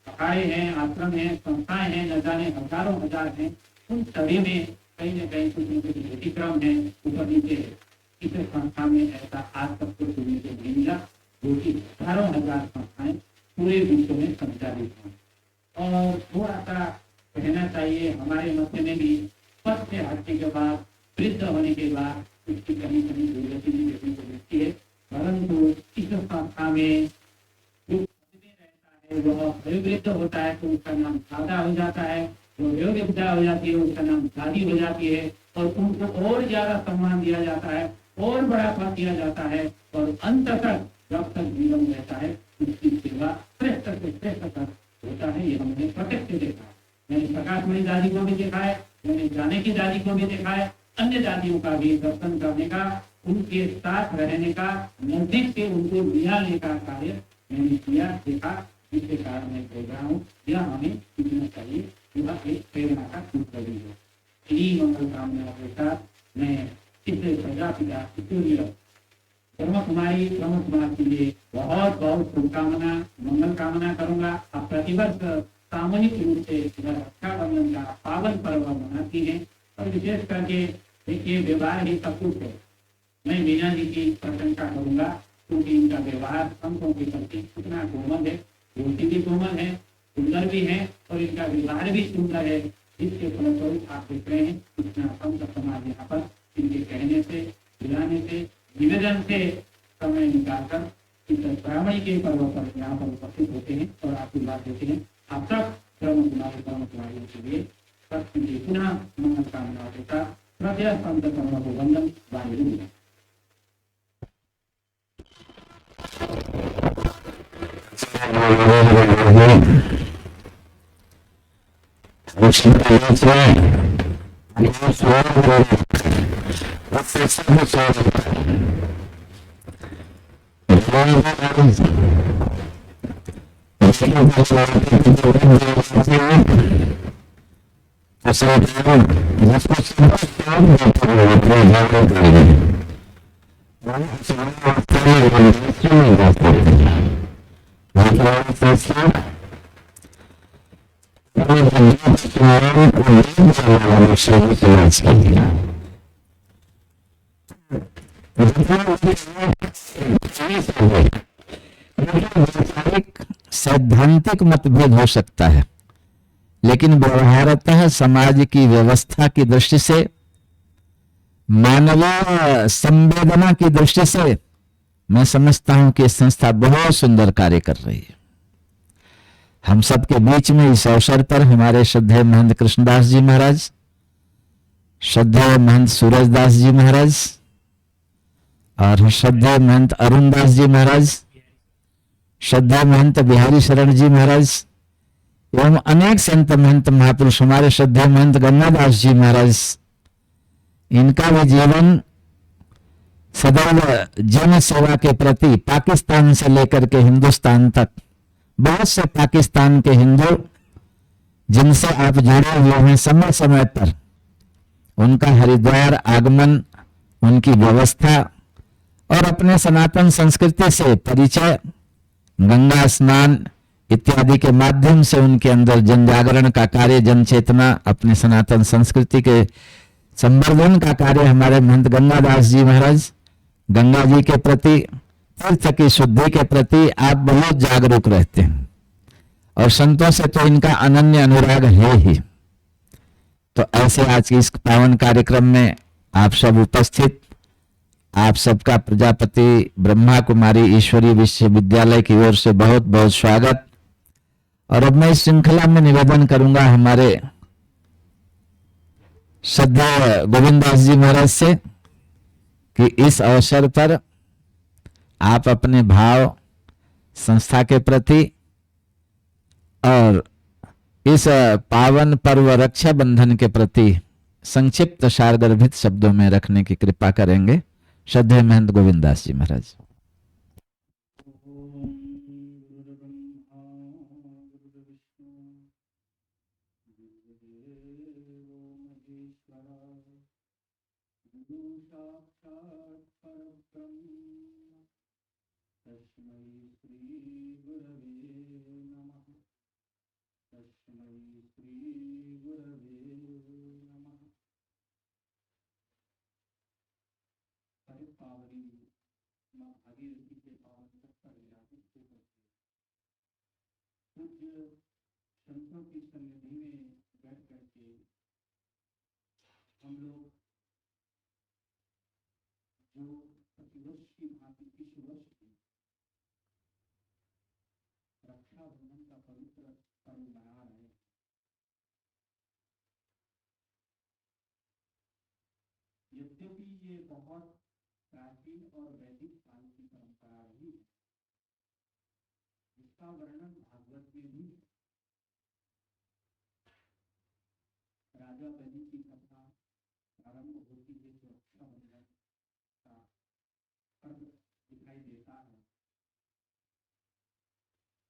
अखाड़े हैं, आश्रम हैं, संस्थाएं हैं, न जाने हजारों हजार हैं, उन सभी में कहीं न कहीं कुछ न कुछ व्यतिक्रम है, ऊपर नीचे है। इस संस्था में ऐसा आज तक को सुनने को नहीं मिला, जो कि हजारों हजार संस्थाएं पूरे विश्व में संचालित हैं। और थोड़ा सा कहना चाहिए। हमारे मध्य में भी पद से हटने के बाद, वृद्ध होने के बाद उसकी कहीं कहीं दुर्गति भी देखने को मिलती है। परंतु इस संस्था में जो रहता है वह वयोवृद्ध होता है तो उसका नाम दादा हो जाता है, वो वयोवृद्धा हो जाती है उसका नाम दादी हो जाती है, और उनको और ज्यादा सम्मान दिया जाता है और बड़ा पद दिया जाता है, और अंत तक जब तक जीवन रहता है उसकी सेवा श्रेष्ठ से श्रेष्ठ तक होता है। ये हमने प्रत्यक्ष देखा है। मैंने प्रकाशमणि दादी को भी देखा है, मैंने जानकी दादी को भी देखा है, अन्य दादियों का भी दर्शन करने का, उनके साथ रहने का, नजदीक से उनको मिलाने का कार्य मैंने किया, देखा। इसके कारण मैं बोल रहा हूँ यह हमें सीखना चाहिए। यह एक प्रेरणा का सूत्र भी है। इन्हीं मंगल कामनाओं के साथ मैं इस प्रजापिता ब्रह्म कुमारी ब्रह्म कुमार के लिए बहुत बहुत शुभकामना मंगल कामना करूंगा। आप प्रतिवर्ष सामूहिक रूप से रक्षाबंधन का पावन पर्व मनाती हैं, और विशेष करके देखिए व्यवहार ही सब कुछ है। मैं मीना जी की प्रशंसा करूंगा क्योंकि इनका व्यवहार संतों के प्रति कितना कोमल है, रोटी भी कोमल है, सुंदर भी है, और इनका व्यवहार भी सुंदर है। इसके फलस्वरूप आप देख रहे हैं कितना संत समाज यहाँ पर इनके कहने से, दिलाने से, निवेदन से समय निकालकर इस ब्राह्मणी के पर्व पर यहाँ पर उपस्थित होते हैं और आशीर्वाद देते हैं। आप सब ब्रह्म कुमारियों के लिए सबके पुनः मंगल कामनाओं के साथ प्रत्यय संत कर्म को वंदन वाणी। सैद्धांतिक मतभेद हो सकता है, लेकिन व्यवहारतः समाज की व्यवस्था की दृष्टि से, मानवीय संवेदना की दृष्टि से मैं समझता हूं कि संस्था बहुत सुंदर कार्य कर रही है। हम सबके बीच में इस अवसर पर हमारे श्रद्धेय महंत कृष्णदास जी महाराज, श्रद्धेय महंत सूरजदास जी महाराज और श्रद्धेय महंत अरुणदास जी महाराज, श्रद्धेय महंत बिहारी शरण जी महाराज एवं अनेक संत महंत महापुरुष, हमारे श्रद्धेय महंत गंगादास जी महाराज, इनका भी जीवन सदैव जन सेवा के प्रति पाकिस्तान से लेकर के हिंदुस्तान तक बहुत से पाकिस्तान के हिंदू जिनसे आप जुड़े हुए हैं, समय समय पर उनका हरिद्वार आगमन, उनकी व्यवस्था और अपने सनातन संस्कृति से परिचय, गंगा स्नान इत्यादि के माध्यम से उनके अंदर जन जागरण का कार्य, जन चेतना, अपने सनातन संस्कृति के संवर्धन का कार्य हमारे महंत गंगादास जी महाराज, गंगा जी के प्रति, तीर्थ की शुद्धि के प्रति आप बहुत जागरूक रहते हैं और संतों से तो इनका अनन्य अनुराग है ही। तो ऐसे आज के इस पावन कार्यक्रम में आप सब उपस्थित, आप सबका प्रजापति ब्रह्मा कुमारी ईश्वरीय विश्वविद्यालय की ओर से बहुत बहुत स्वागत। और अब मैं इस श्रृंखला में निवेदन करूंगा हमारे श्रद्धेय गोविंददास जी महाराज से कि इस अवसर पर आप अपने भाव संस्था के प्रति और इस पावन पर्व रक्षाबंधन के प्रति संक्षिप्त सारगर्भित शब्दों में रखने की कृपा करेंगे। श्रद्धेय महंत गोविंददास जी महाराज। संतों की सन्निधि में बैठ करके हम लोग जो प्रतिवर्ष की भांति इस वर्ष की रक्षाबंधन का पवित्र पर्व मना रहे हैं। यद्यपि ये बहुत प्राचीन और वैदिक काल की परंपरा रही है, इसका वर्णन भागवत में भी है। राजा बलि की कथा प्रारंभ होती है तो रक्षाबंधन का पर्व दिखाई देता है।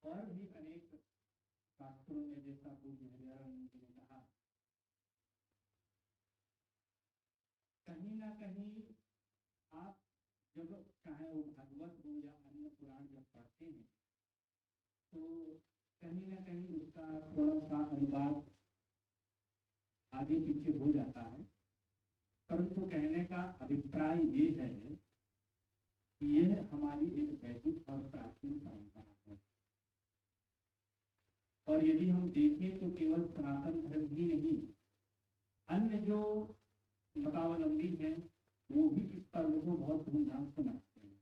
और भी अनेक शास्त्रों में, जैसा पूज्य हरिहरानंद जी ने कहा, कहीं ना कहीं आप जब चाहे वो भागवत हो या अन्य पुराण जब पढ़ते हैं तो कहीं ना कहीं उसका थोड़ा सा अनुवाद आगे पीछे हो जाता है, परंतु कहने का अभिप्राय ये है कि यह हमारी एक वैदिक और प्राचीन परंपरा है। और यदि हम देखें तो केवल सनातन धर्म ही नहीं, अन्य जो मतावलंबी हैं वो भी इस पर्व को बहुत धूमधाम से मनाते हैं,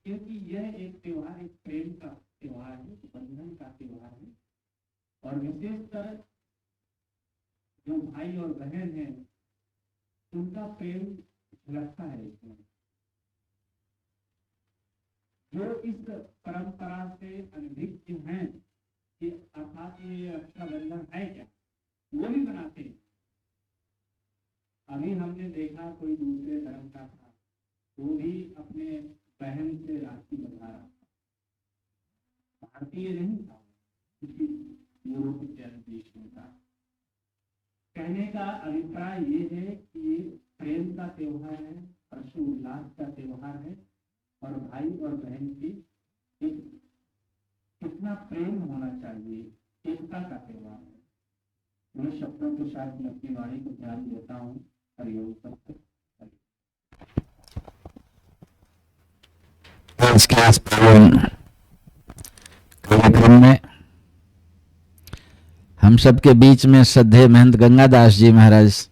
क्योंकि यह एक त्योहार, एक प्रेम का त्योहार है, बंधन का त्योहार है। और विशेषकर जो भाई और बहन हैं उनका प्रेम झलकता है इसमें। जो इस परंपरा से अनभिज्ञ हैं कि अर्थात ये रक्षाबंधन है क्या, वो भी बनाते हैं। अभी हमने देखा कोई दूसरे धर्म का था, वो भी अपने बहन से राखी बंधा रहा था, भारतीय नहीं था, किसी यूरोपीय देश में था। कहने का अभिप्राय ये है कि ये प्रेम का त्योहार है, हर्षोल्लास का त्योहार है, और भाई और बहन की एक कितना प्रेम होना चाहिए, एकता का त्योहार है। मैं शब्दों के साथ मैं अपनी वाणी को ध्यान देता हूँ। हरिओम सत्य। आज के इस पावन कार्यक्रम में हम सबके बीच में श्रद्धेय महंत गंगादास जी महाराज,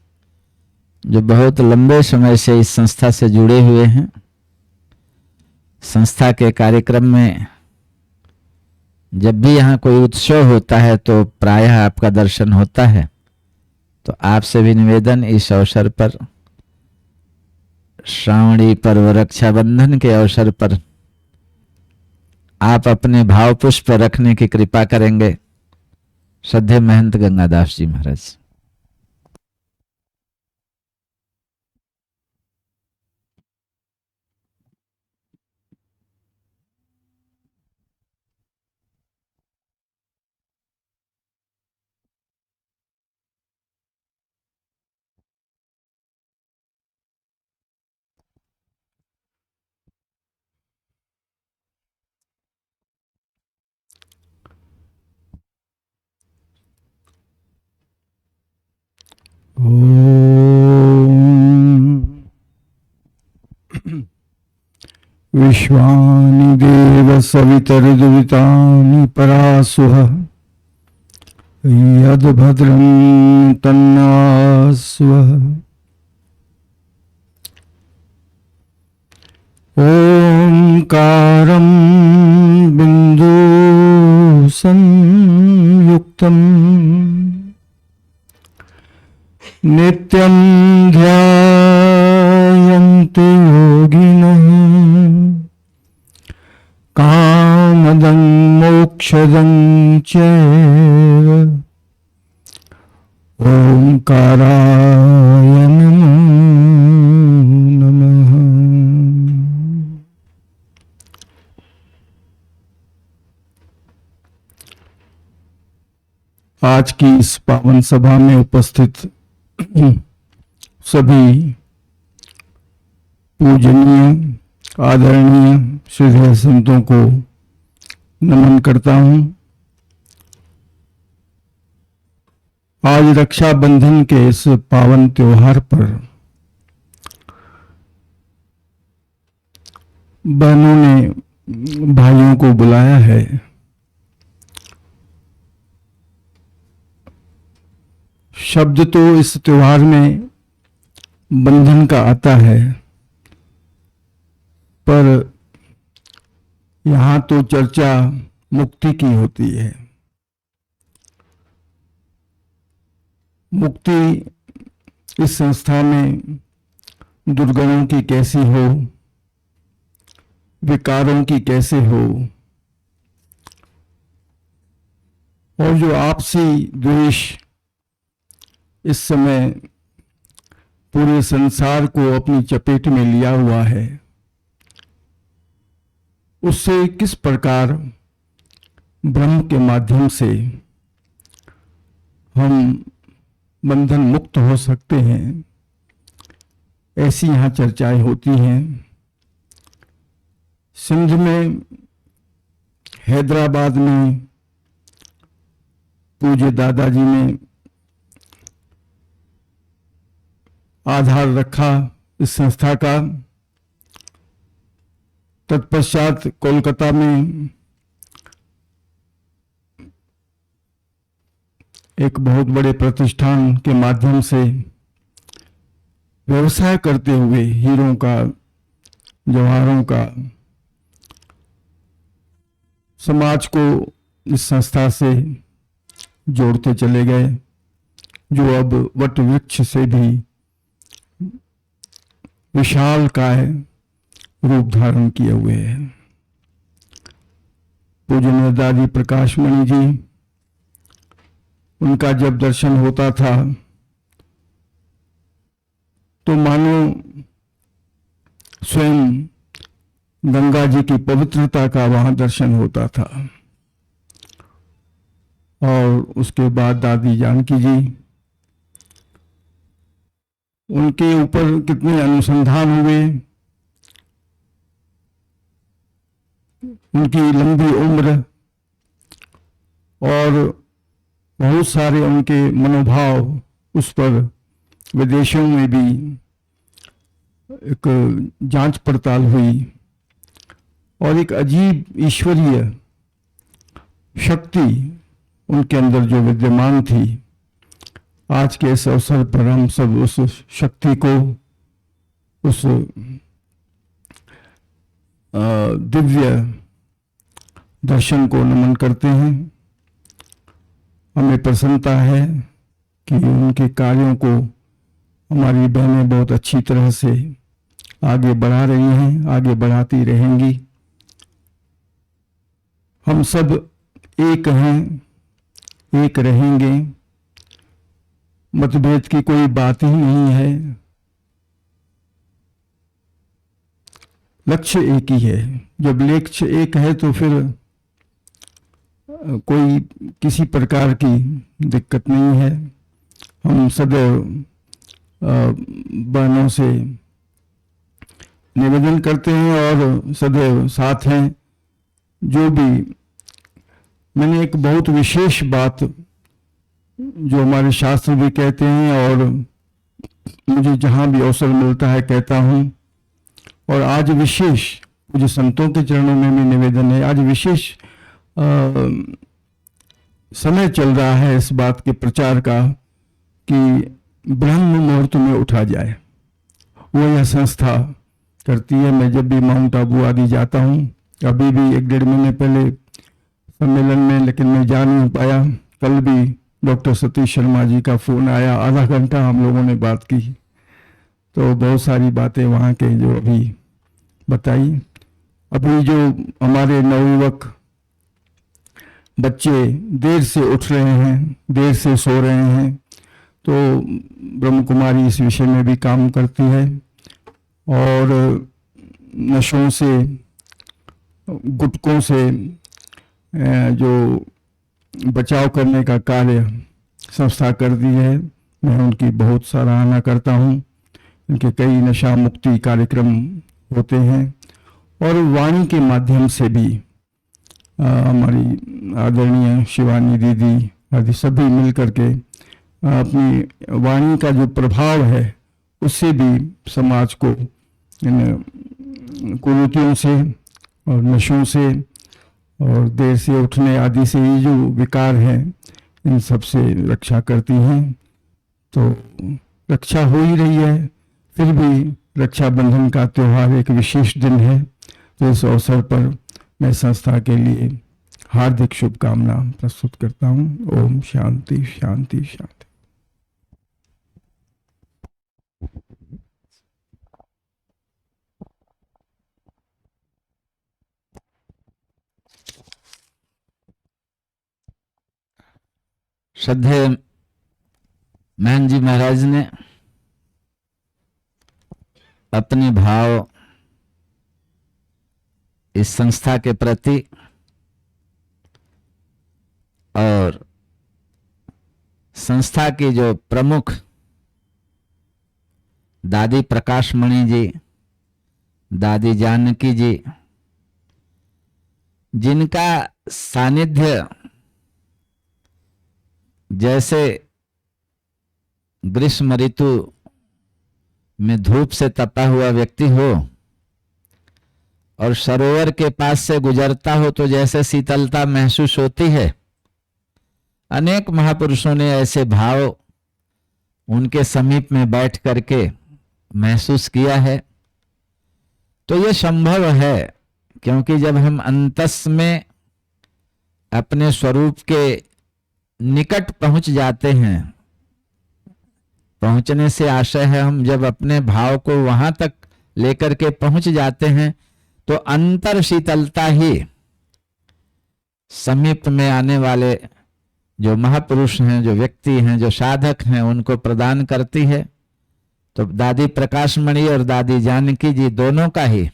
जो बहुत लंबे समय से इस संस्था से जुड़े हुए हैं, संस्था के कार्यक्रम में जब भी यहाँ कोई उत्सव होता है तो प्रायः आपका दर्शन होता है। तो आपसे भी निवेदन, इस अवसर पर, श्रावणी पर्व रक्षाबंधन के अवसर पर आप अपने भाव पुष्प रखने की कृपा करेंगे। श्रद्धेय महंत गंगादास जी महाराज। विश्वानि देव सवितर्दुरितानि परासुः यद्भद्रं तन्नास्वः। ओंकारं बिन्दु संयुक्तम् नित्यं ध्यायन्ति योगिनः कामदं मोक्षदं चैव। ओंकाराय नमो नमः। आज की इस पावन सभा में उपस्थित सभी पूजनीय आदरणीय श्रद्धेय संतों को नमन करता हूं। आज रक्षाबंधन के इस पावन त्योहार पर बहनों ने भाइयों को बुलाया है। शब्द तो इस त्योहार में बंधन का आता है, पर यहाँ तो चर्चा मुक्ति की होती है। मुक्ति इस संस्था में दुर्गुणों की कैसी हो, विकारों की कैसे हो, और जो आपसी द्वेष इस समय पूरे संसार को अपनी चपेट में लिया हुआ है, उससे किस प्रकार ब्रह्म के माध्यम से हम बंधन मुक्त हो सकते हैं, ऐसी यहाँ चर्चाएं होती हैं। सिंध में, हैदराबाद में पूज्य दादाजी ने आधार रखा इस संस्था का। तत्पश्चात कोलकाता में एक बहुत बड़े प्रतिष्ठान के माध्यम से व्यवसाय करते हुए हीरों का, जवाहरों का, समाज को इस संस्था से जोड़ते चले गए, जो अब वट वृक्ष से भी विशाल काय रूप धारण किए हुए हैं। पूजनीय दादी प्रकाश मणि जी, उनका जब दर्शन होता था तो मानो स्वयं गंगा जी की पवित्रता का वहां दर्शन होता था। और उसके बाद दादी जानकी जी, उनके ऊपर कितने अनुसंधान हुए, उनकी लंबी उम्र और बहुत सारे उनके मनोभाव, उस पर विदेशों में भी एक जांच पड़ताल हुई और एक अजीब ईश्वरीय शक्ति उनके अंदर जो विद्यमान थी, आज के इस अवसर पर हम सब उस शक्ति को, उस दिव्य दर्शन को नमन करते हैं। हमें प्रसन्नता है कि उनके कार्यों को हमारी बहनें बहुत अच्छी तरह से आगे बढ़ा रही हैं, आगे बढ़ाती रहेंगी। हम सब एक हैं, एक रहेंगे, मतभेद की कोई बात ही नहीं है, लक्ष्य एक ही है। जब लक्ष्य एक है तो फिर कोई किसी प्रकार की दिक्कत नहीं है। हम सदैव बहनों से निवेदन करते हैं और सदैव साथ हैं। जो भी, मैंने एक बहुत विशेष बात जो हमारे शास्त्र भी कहते हैं और मुझे जहाँ भी अवसर मिलता है कहता हूँ, और आज विशेष मुझे संतों के चरणों में भी निवेदन है। आज विशेष समय चल रहा है इस बात के प्रचार का कि ब्रह्म मुहूर्त में उठा जाए। वो यह संस्था करती है। मैं जब भी माउंट आबू आदि जाता हूँ, अभी भी 1-1.5 महीने पहले सम्मेलन में, लेकिन मैं जा नहीं पाया। कल भी डॉक्टर सतीश शर्मा जी का फोन आया, आधा घंटा हम लोगों ने बात की, तो बहुत सारी बातें वहाँ के जो अभी बताई। अभी जो हमारे नवयुवक बच्चे देर से उठ रहे हैं, देर से सो रहे हैं, तो ब्रह्म कुमारी इस विषय में भी काम करती है और नशों से, गुटकों से जो बचाव करने का कार्य संस्था कर दी है। मैं उनकी बहुत सराहना करता हूँ। इनके कई नशा मुक्ति कार्यक्रम होते हैं और वाणी के माध्यम से भी हमारी आदरणीय शिवानी दीदी आदि सभी मिल करके अपनी वाणी का जो प्रभाव है उससे भी समाज को इन कुरीतियों से और नशों से और देर से उठने आदि से ये जो विकार हैं इन सब से रक्षा करती हैं। तो रक्षा हो ही रही है, फिर भी रक्षाबंधन का त्यौहार एक विशेष दिन है। तो इस अवसर पर मैं संस्था के लिए हार्दिक शुभकामना प्रस्तुत करता हूँ। ओम शांति शांति शांति। श्रद्धेय महंत जी महाराज ने अपने भाव इस संस्था के प्रति और संस्था की जो प्रमुख दादी प्रकाशमणि जी, दादी जानकी जी, जिनका सानिध्य जैसे ग्रीष्म ऋतु में धूप से तपा हुआ व्यक्ति हो और सरोवर के पास से गुजरता हो तो जैसे शीतलता महसूस होती है, अनेक महापुरुषों ने ऐसे भाव उनके समीप में बैठ करके महसूस किया है। तो ये संभव है क्योंकि जब हम अंतस में अपने स्वरूप के निकट पहुंच जाते हैं, पहुंचने से आशय है हम जब अपने भाव को वहां तक लेकर के पहुंच जाते हैं तो अंतर शीतलता ही समीप में आने वाले जो महापुरुष हैं, जो व्यक्ति हैं, जो साधक हैं, उनको प्रदान करती है। तो दादी प्रकाशमणि और दादी जानकी जी दोनों का ही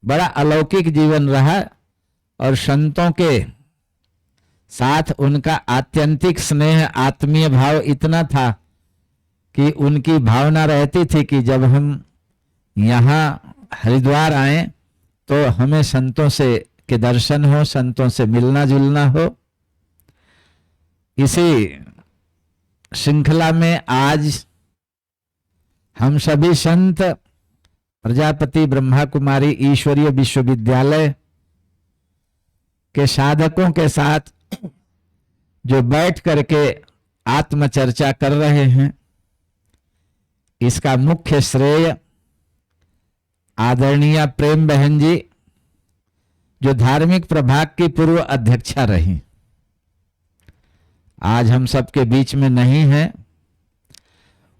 बड़ा अलौकिक जीवन रहा और संतों के साथ उनका आत्यंतिक स्नेह, आत्मीय भाव इतना था कि उनकी भावना रहती थी कि जब हम यहाँ हरिद्वार आए तो हमें संतों से के दर्शन हो, संतों से मिलना जुलना हो। इसी श्रृंखला में आज हम सभी संत प्रजापति ब्रह्मा कुमारी ईश्वरीय विश्वविद्यालय के साधकों के साथ जो बैठ करके आत्मचर्चा कर रहे हैं, इसका मुख्य श्रेय आदरणीय प्रेम बहन जी, जो धार्मिक प्रभाग की पूर्व अध्यक्षा रही, आज हम सबके बीच में नहीं है।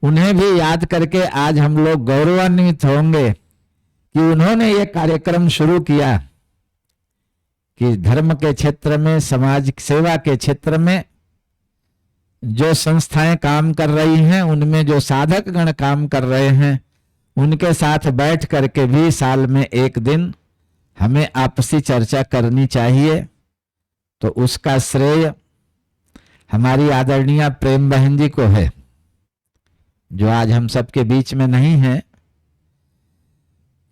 उन्हें भी याद करके आज हम लोग गौरवान्वित होंगे कि उन्होंने ये कार्यक्रम शुरू किया कि धर्म के क्षेत्र में, समाज सेवा के क्षेत्र में जो संस्थाएं काम कर रही हैं, उनमें जो साधक गण काम कर रहे हैं, उनके साथ बैठ करके भी साल में एक दिन हमें आपसी चर्चा करनी चाहिए। तो उसका श्रेय हमारी आदरणीय प्रेम बहन जी को है, जो आज हम सबके बीच में नहीं है।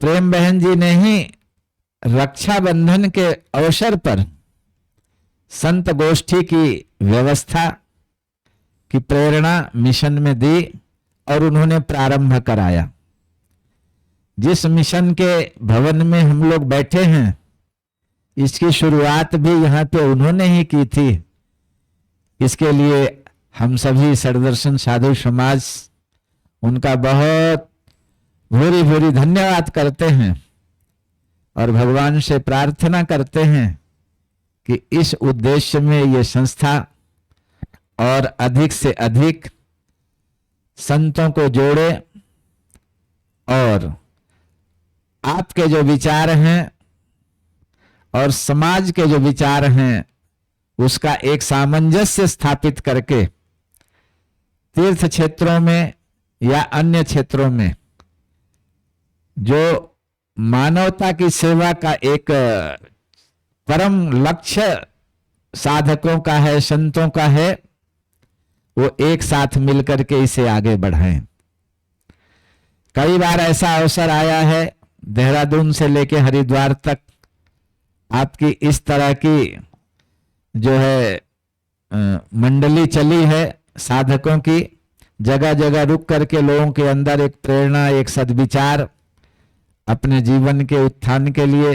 प्रेम बहन जी ने ही रक्षाबंधन के अवसर पर संत गोष्ठी की व्यवस्था की प्रेरणा मिशन में दी और उन्होंने प्रारंभ कराया। जिस मिशन के भवन में हम लोग बैठे हैं, इसकी शुरुआत भी यहाँ पे उन्होंने ही की थी। इसके लिए हम सभी सदर्शन साधु समाज उनका बहुत भूरी भूरी धन्यवाद करते हैं और भगवान से प्रार्थना करते हैं कि इस उद्देश्य में ये संस्था और अधिक से अधिक संतों को जोड़े और आपके जो विचार हैं और समाज के जो विचार हैं, उसका एक सामंजस्य स्थापित करके तीर्थ क्षेत्रों में या अन्य क्षेत्रों में जो मानवता की सेवा का एक परम लक्ष्य साधकों का है, संतों का है, वो एक साथ मिलकर के इसे आगे बढ़ाएं। कई बार ऐसा अवसर आया है, देहरादून से लेके हरिद्वार तक आपकी इस तरह की जो है मंडली चली है साधकों की, जगह जगह रुक करके लोगों के अंदर एक प्रेरणा, एक सद्विचार, अपने जीवन के उत्थान के लिए,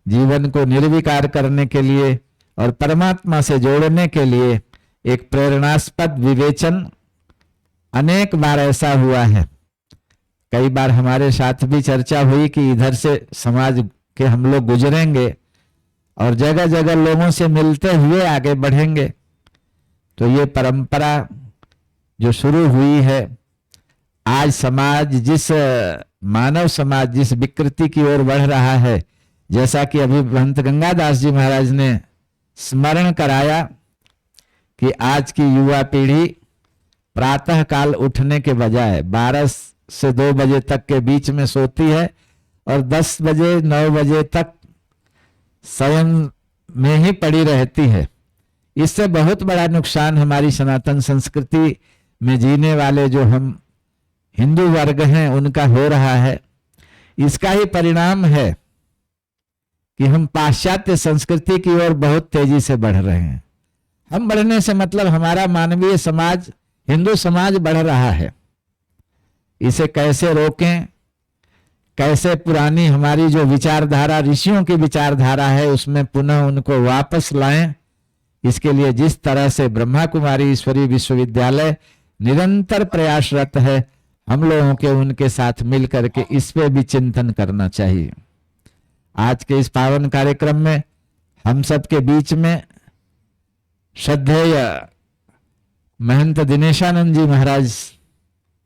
जीवन को निर्विकार करने के लिए और परमात्मा से जोड़ने के लिए एक प्रेरणास्पद विवेचन अनेक बार ऐसा हुआ है, कई बार हमारे साथ भी चर्चा हुई कि इधर से समाज के हम लोग गुजरेंगे और जगह जगह लोगों से मिलते हुए आगे बढ़ेंगे। तो ये परंपरा जो शुरू हुई है, आज समाज मानव समाज जिस विकृति की ओर बढ़ रहा है, जैसा कि अभी महंत गंगादास जी महाराज ने स्मरण कराया कि आज की युवा पीढ़ी प्रातः काल उठने के बजाय 12 से 2 बजे तक के बीच में सोती है और 10 बजे 9 बजे तक स्वयं में ही पड़ी रहती है। इससे बहुत बड़ा नुकसान हमारी सनातन संस्कृति में जीने वाले जो हम हिंदू वर्ग हैं उनका हो रहा है। इसका ही परिणाम है कि हम पाश्चात्य संस्कृति की ओर बहुत तेजी से बढ़ रहे हैं। हम बढ़ने से मतलब हमारा मानवीय समाज, हिंदू समाज बढ़ रहा है। इसे कैसे रोकें, कैसे पुरानी हमारी जो विचारधारा, ऋषियों की विचारधारा है, उसमें पुनः उनको वापस लाएं, इसके लिए जिस तरह से ब्रह्मा कुमारी ईश्वरीय विश्वविद्यालय निरंतर प्रयासरत है, हम लोगों के उनके साथ मिल करके इस पे भी चिंतन करना चाहिए। आज के इस पावन कार्यक्रम में हम सब के बीच में श्रद्धेय महंत दिनेशानंद जी महाराज,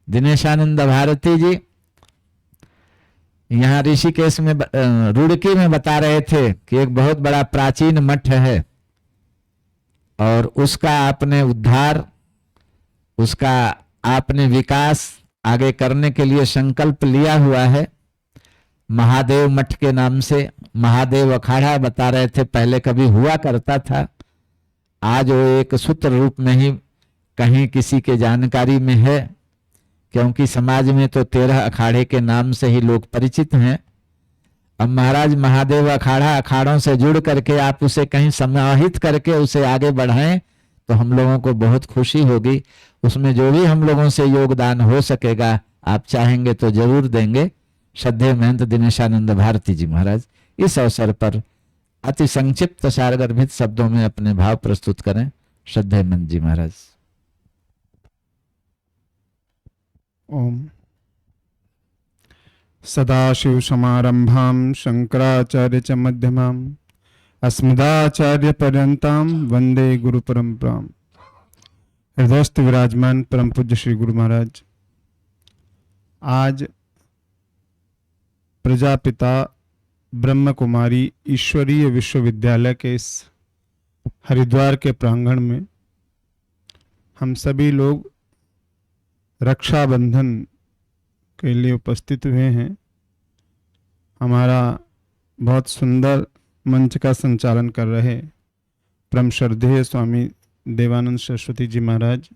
दिनेशानंद भारती जी, यहाँ ऋषिकेश में रुड़की में बता रहे थे कि एक बहुत बड़ा प्राचीन मठ है और उसका आपने उद्धार, उसका आपने विकास आगे करने के लिए संकल्प लिया हुआ है। महादेव मठ के नाम से महादेव अखाड़ा बता रहे थे, पहले कभी हुआ करता था, आज वो एक सूत्र रूप में ही कहीं किसी के जानकारी में है, क्योंकि समाज में तो 13 अखाड़े के नाम से ही लोग परिचित हैं। अब महाराज महादेव अखाड़ा, अखाड़ों से जुड़ करके आप उसे कहीं समाहित करके उसे आगे बढ़ाएं तो हम लोगों को बहुत खुशी होगी। उसमें जो भी हम लोगों से योगदान हो सकेगा, आप चाहेंगे तो जरूर देंगे। श्रद्धेय महंत दिनेशानंद भारती जी महाराज इस अवसर पर अति संक्षिप्त सारगर्भित शब्दों में अपने भाव प्रस्तुत करें। श्रद्धेय महंत जी महाराज। ओम। सदाशिव समारंभां शंकराचार्य च मध्यमां अस्मदाचार्य पर्यंतां वंदे गुरु परंपरां। हृदयस्थ विराजमान परम पूज्य श्री गुरु महाराज, आज प्रजापिता ब्रह्म कुमारी ईश्वरीय विश्वविद्यालय के इस हरिद्वार के प्रांगण में हम सभी लोग रक्षाबंधन के लिए उपस्थित हुए हैं। हमारा बहुत सुंदर मंच का संचालन कर रहे परम श्रद्धेय स्वामी देवानंद सरस्वती जी महाराज,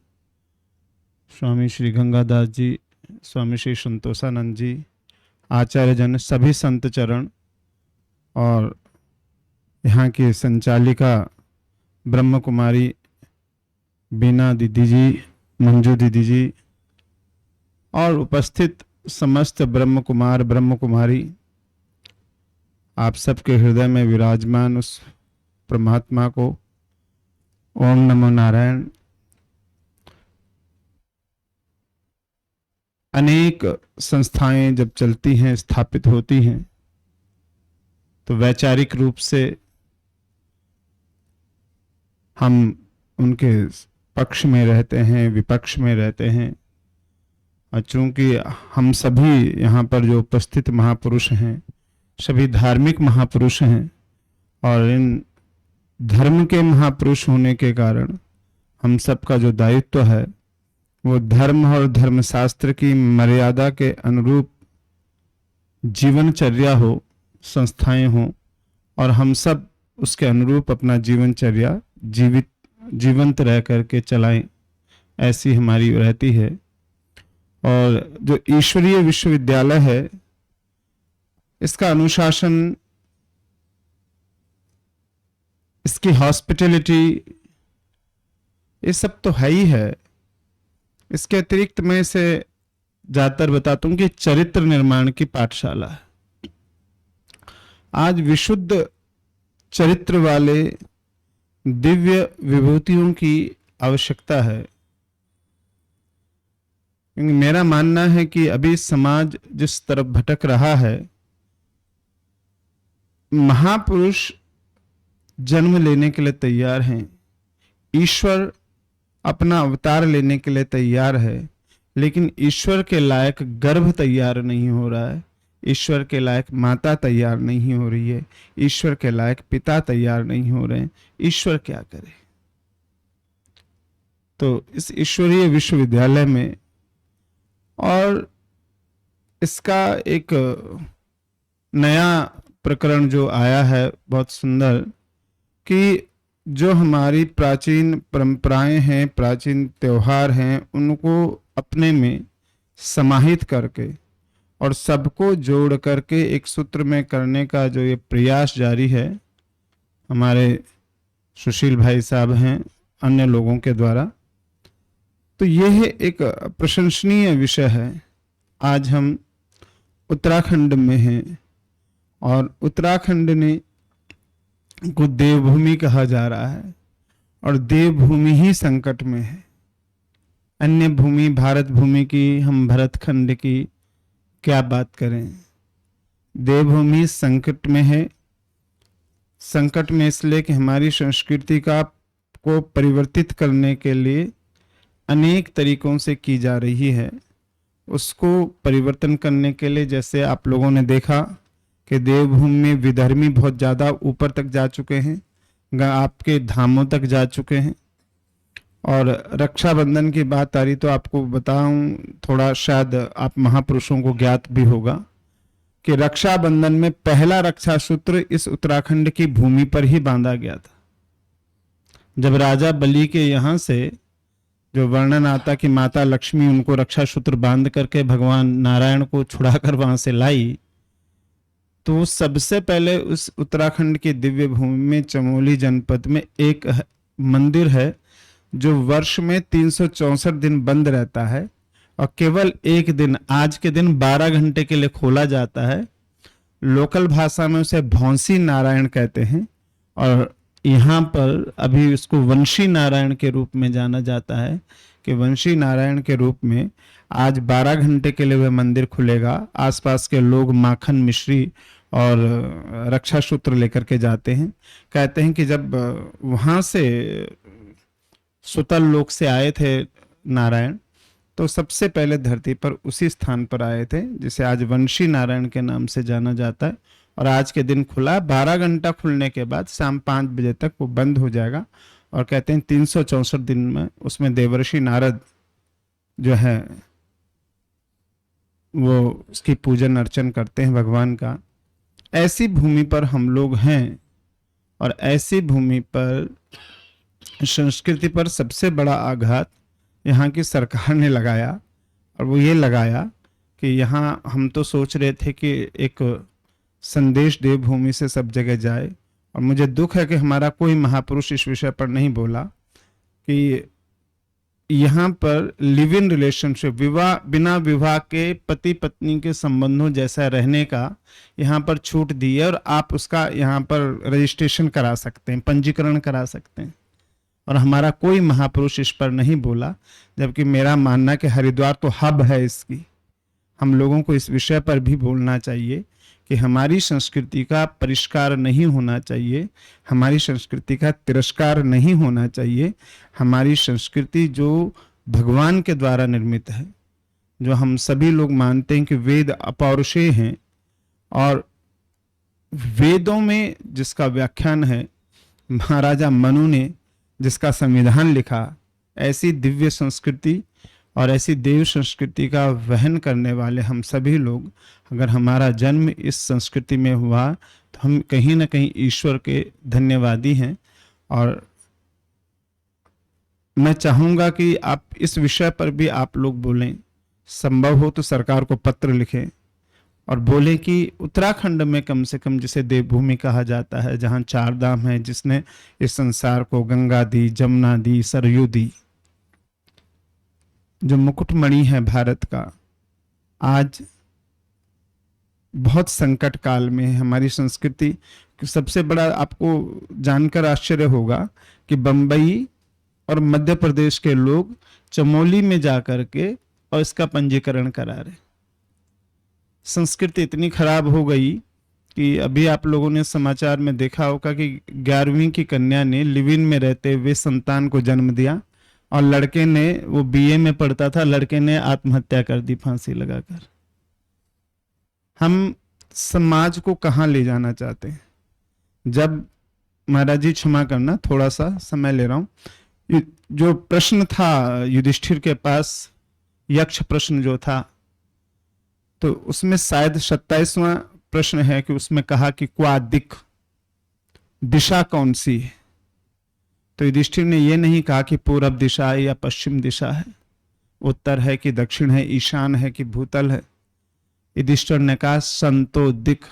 स्वामी श्री गंगादास जी, स्वामी श्री संतोषानंद जी, आचार्य जन, सभी संत चरण और यहाँ की संचालिका ब्रह्म कुमारी बीना दीदी जी, मंजू दीदी जी और उपस्थित समस्त ब्रह्म कुमार ब्रह्म कुमारी, आप सबके हृदय में विराजमान उस परमात्मा को ओम नमो नारायण। अनेक संस्थाएं जब चलती हैं, स्थापित होती हैं, तो वैचारिक रूप से हम उनके पक्ष में रहते हैं, विपक्ष में रहते हैं। और चूंकि हम सभी यहाँ पर जो उपस्थित महापुरुष हैं सभी धार्मिक महापुरुष हैं और इन धर्म के महापुरुष होने के कारण हम सबका जो दायित्व है वो धर्म और धर्मशास्त्र की मर्यादा के अनुरूप जीवनचर्या हो, संस्थाएं हों और हम सब उसके अनुरूप अपना जीवनचर्या जीवंत रह करके चलाएं, ऐसी हमारी रहती है। और जो ईश्वरीय विश्वविद्यालय है, इसका अनुशासन, इसकी हॉस्पिटैलिटी, ये सब तो है ही है। इसके अतिरिक्त मैं इसे ज्यादातर बताता हूं कि चरित्र निर्माण की पाठशाला है। आज विशुद्ध चरित्र वाले दिव्य विभूतियों की आवश्यकता है। क्योंकि मेरा मानना है कि अभी समाज जिस तरफ भटक रहा है, महापुरुष जन्म लेने के लिए तैयार हैं, ईश्वर अपना अवतार लेने के लिए तैयार है, लेकिन ईश्वर के लायक गर्भ तैयार नहीं हो रहा है, ईश्वर के लायक माता तैयार नहीं हो रही है, ईश्वर के लायक पिता तैयार नहीं हो रहे हैं। ईश्वर क्या करे? तो इस ईश्वरीय विश्वविद्यालय में, और इसका एक नया प्रकरण जो आया है बहुत सुंदर, कि जो हमारी प्राचीन परंपराएं हैं, प्राचीन त्योहार हैं, उनको अपने में समाहित करके और सबको जोड़ करके एक सूत्र में करने का जो ये प्रयास जारी है हमारे सुशील भाई साहब हैं, अन्य लोगों के द्वारा, तो यह एक प्रशंसनीय विषय है। आज हम उत्तराखंड में हैं और उत्तराखंड ने को देवभूमि कहा जा रहा है, और देवभूमि ही संकट में है। अन्य भूमि, भारत भूमि की, हम भरतखंड की क्या बात करें, देवभूमि संकट में है। संकट में इसलिए कि हमारी संस्कृति को परिवर्तित करने के लिए अनेक तरीकों से की जा रही है। उसको परिवर्तन करने के लिए, जैसे आप लोगों ने देखा कि देवभूमि में विधर्मी बहुत ज़्यादा ऊपर तक जा चुके हैं, आपके धामों तक जा चुके हैं। और रक्षाबंधन की बात आ रही तो आपको बताऊं, थोड़ा शायद आप महापुरुषों को ज्ञात भी होगा कि रक्षाबंधन में पहला रक्षा सूत्र इस उत्तराखंड की भूमि पर ही बांधा गया था। जब राजा बलि के यहाँ से जो वर्णन आता कि माता लक्ष्मी उनको रक्षा सूत्र बांध करके भगवान नारायण को छुड़ाकर वहां से लाई, तो सबसे पहले उस उत्तराखंड की दिव्य भूमि में चमोली जनपद में एक मंदिर है जो वर्ष में 364 दिन बंद रहता है, और केवल एक दिन, आज के दिन 12 घंटे के लिए खोला जाता है। लोकल भाषा में उसे भौंसी नारायण कहते हैं, और यहाँ पर अभी उसको वंशी नारायण के रूप में जाना जाता है कि वंशी नारायण के रूप में आज 12 घंटे के लिए वह मंदिर खुलेगा। आसपास के लोग माखन मिश्री और रक्षा सूत्र लेकर के जाते हैं। कहते हैं कि जब वहाँ से सुतल लोक से आए थे नारायण, तो सबसे पहले धरती पर उसी स्थान पर आए थे जिसे आज वंशी नारायण के नाम से जाना जाता है। और आज के दिन खुला, 12 घंटा खुलने के बाद शाम 5 बजे तक वो बंद हो जाएगा। और कहते हैं 364 दिन में उसमें देवर्षि नारद जो है वो उसकी पूजन अर्चन करते हैं भगवान का। ऐसी भूमि पर हम लोग हैं, और ऐसी भूमि पर संस्कृति पर सबसे बड़ा आघात यहाँ की सरकार ने लगाया, और वो ये लगाया कि यहाँ हम तो सोच रहे थे कि एक संदेश देवभूमि से सब जगह जाए, और मुझे दुख है कि हमारा कोई महापुरुष इस विषय पर नहीं बोला कि यहाँ पर लिव इन रिलेशनशिप, विवाह, बिना विवाह के पति पत्नी के संबंधों जैसा रहने का यहाँ पर छूट दी है, और आप उसका यहाँ पर रजिस्ट्रेशन करा सकते हैं, पंजीकरण करा सकते हैं। और हमारा कोई महापुरुष इस पर नहीं बोला, जबकि मेरा मानना कि हरिद्वार तो हब है इसकी। हम लोगों को इस विषय पर भी बोलना चाहिए कि हमारी संस्कृति का परिष्कार नहीं होना चाहिए, हमारी संस्कृति का तिरस्कार नहीं होना चाहिए। हमारी संस्कृति जो भगवान के द्वारा निर्मित है, जो हम सभी लोग मानते हैं कि वेद अपौरुषेय हैं, और वेदों में जिसका व्याख्यान है, महाराजा मनु ने जिसका संविधान लिखा, ऐसी दिव्य संस्कृति और ऐसी देव संस्कृति का वहन करने वाले हम सभी लोग, अगर हमारा जन्म इस संस्कृति में हुआ तो हम कहीं ना कहीं ईश्वर के धन्यवादी हैं। और मैं चाहूँगा कि आप इस विषय पर भी आप लोग बोलें, संभव हो तो सरकार को पत्र लिखें और बोले कि उत्तराखंड में कम से कम, जिसे देवभूमि कहा जाता है, जहाँ 4 धाम है, जिसने इस संसार को गंगा दी, जमुना दी, सरयू दी, जो मुकुटमणि है भारत का, आज बहुत संकट काल में है। हमारी संस्कृति सबसे बड़ा, आपको जानकर आश्चर्य होगा कि बंबई और मध्य प्रदेश के लोग चमोली में जाकर के और इसका पंजीकरण करा रहे। संस्कृति इतनी खराब हो गई कि अभी आप लोगों ने समाचार में देखा होगा कि 11वीं की कन्या ने लिव इन में रहते हुए संतान को जन्म दिया और लड़के ने, वो बीए में पढ़ता था, लड़के ने आत्महत्या कर दी फांसी लगाकर। हम समाज को कहाँ ले जाना चाहते हैं? जब महाराज जी क्षमा करना, थोड़ा सा समय ले रहा हूं। जो प्रश्न था युधिष्ठिर के पास, यक्ष प्रश्न जो था, तो उसमें शायद 27वां प्रश्न है कि उसमें कहा कि क्वा दिक्, दिशा कौन सी है? तो युधिष्ठिर ने यह नहीं कहा कि पूरब दिशा है या पश्चिम दिशा है, उत्तर है कि दक्षिण है, ईशान है कि भूतल है। युधिष्ठिर ने कहा संतो दिक्,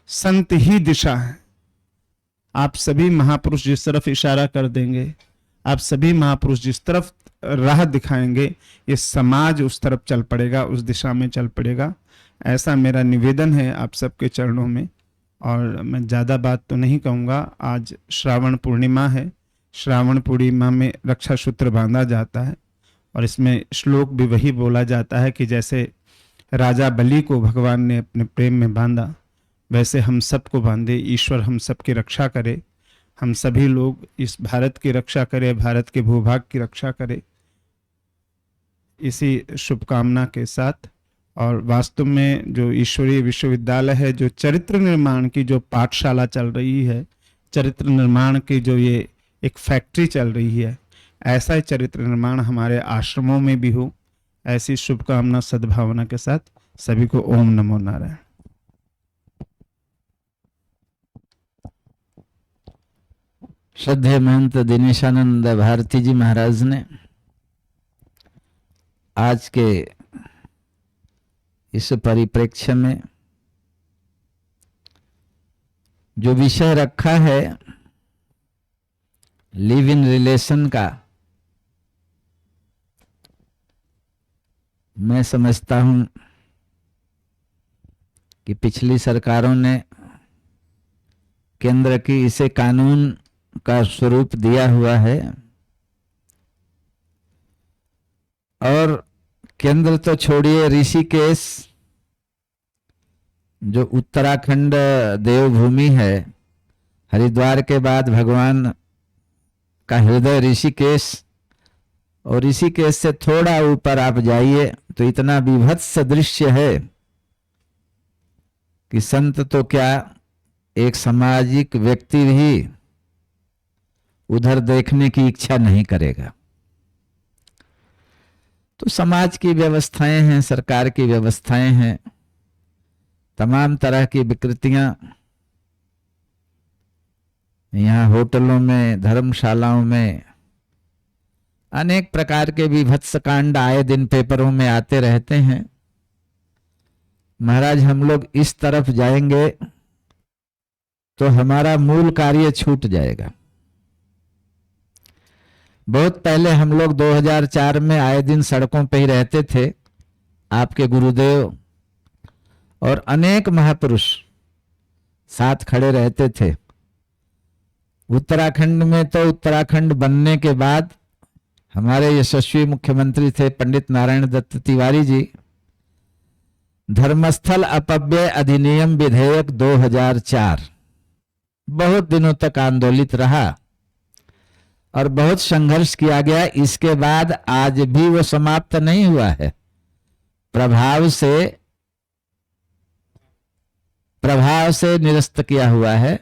संत ही दिशा है। आप सभी महापुरुष जिस तरफ इशारा कर देंगे, आप सभी महापुरुष जिस तरफ राह दिखाएंगे, ये समाज उस तरफ चल पड़ेगा, उस दिशा में चल पड़ेगा। ऐसा मेरा निवेदन है आप सबके चरणों में। और मैं ज़्यादा बात तो नहीं कहूँगा। आज श्रावण पूर्णिमा है। श्रावण पूर्णिमा में रक्षा सूत्र बांधा जाता है और इसमें श्लोक भी वही बोला जाता है कि जैसे राजा बलि को भगवान ने अपने प्रेम में बांधा, वैसे हम सबको बांधे। ईश्वर हम सबकी रक्षा करे, हम सभी लोग इस भारत की रक्षा करें, भारत के भूभाग की रक्षा करें, इसी शुभकामना के साथ। और वास्तव में जो ईश्वरीय विश्वविद्यालय है, जो चरित्र निर्माण की जो पाठशाला चल रही है, चरित्र निर्माण की जो ये एक फैक्ट्री चल रही है, ऐसा ही चरित्र निर्माण हमारे आश्रमों में भी हो, ऐसी शुभकामना सद्भावना के साथ सभी को ओम नमो नारायण। श्रद्धेय महंत दिनेशानंद भारती जी महाराज ने आज के इस परिप्रेक्ष्य में जो विषय रखा है लिव इन रिलेशन का, मैं समझता हूं कि पिछली सरकारों ने केंद्र की इसे कानून का स्वरूप दिया हुआ है और केंद्र तो छोड़िए, ऋषिकेश जो उत्तराखंड देवभूमि है, हरिद्वार के बाद भगवान का हृदय ऋषिकेश, और ऋषिकेश से थोड़ा ऊपर आप जाइए तो इतना विभत्स दृश्य है कि संत तो क्या, एक सामाजिक व्यक्ति भी उधर देखने की इच्छा नहीं करेगा। तो समाज की व्यवस्थाएं हैं, सरकार की व्यवस्थाएं हैं, तमाम तरह की विकृतियां यहाँ होटलों में, धर्मशालाओं में अनेक प्रकार के विभत्स कांड आए दिन पेपरों में आते रहते हैं। महाराज, हम लोग इस तरफ जाएंगे तो हमारा मूल कार्य छूट जाएगा। बहुत पहले हम लोग 2004 में आए दिन सड़कों पे ही रहते थे। आपके गुरुदेव और अनेक महापुरुष साथ खड़े रहते थे। उत्तराखंड में तो उत्तराखंड बनने के बाद हमारे यशस्वी मुख्यमंत्री थे पंडित नारायण दत्त तिवारी जी। धर्मस्थल अपव्यय अधिनियम विधेयक 2004 बहुत दिनों तक आंदोलित रहा और बहुत संघर्ष किया गया। इसके बाद आज भी वो समाप्त नहीं हुआ है, प्रभाव से निरस्त किया हुआ है।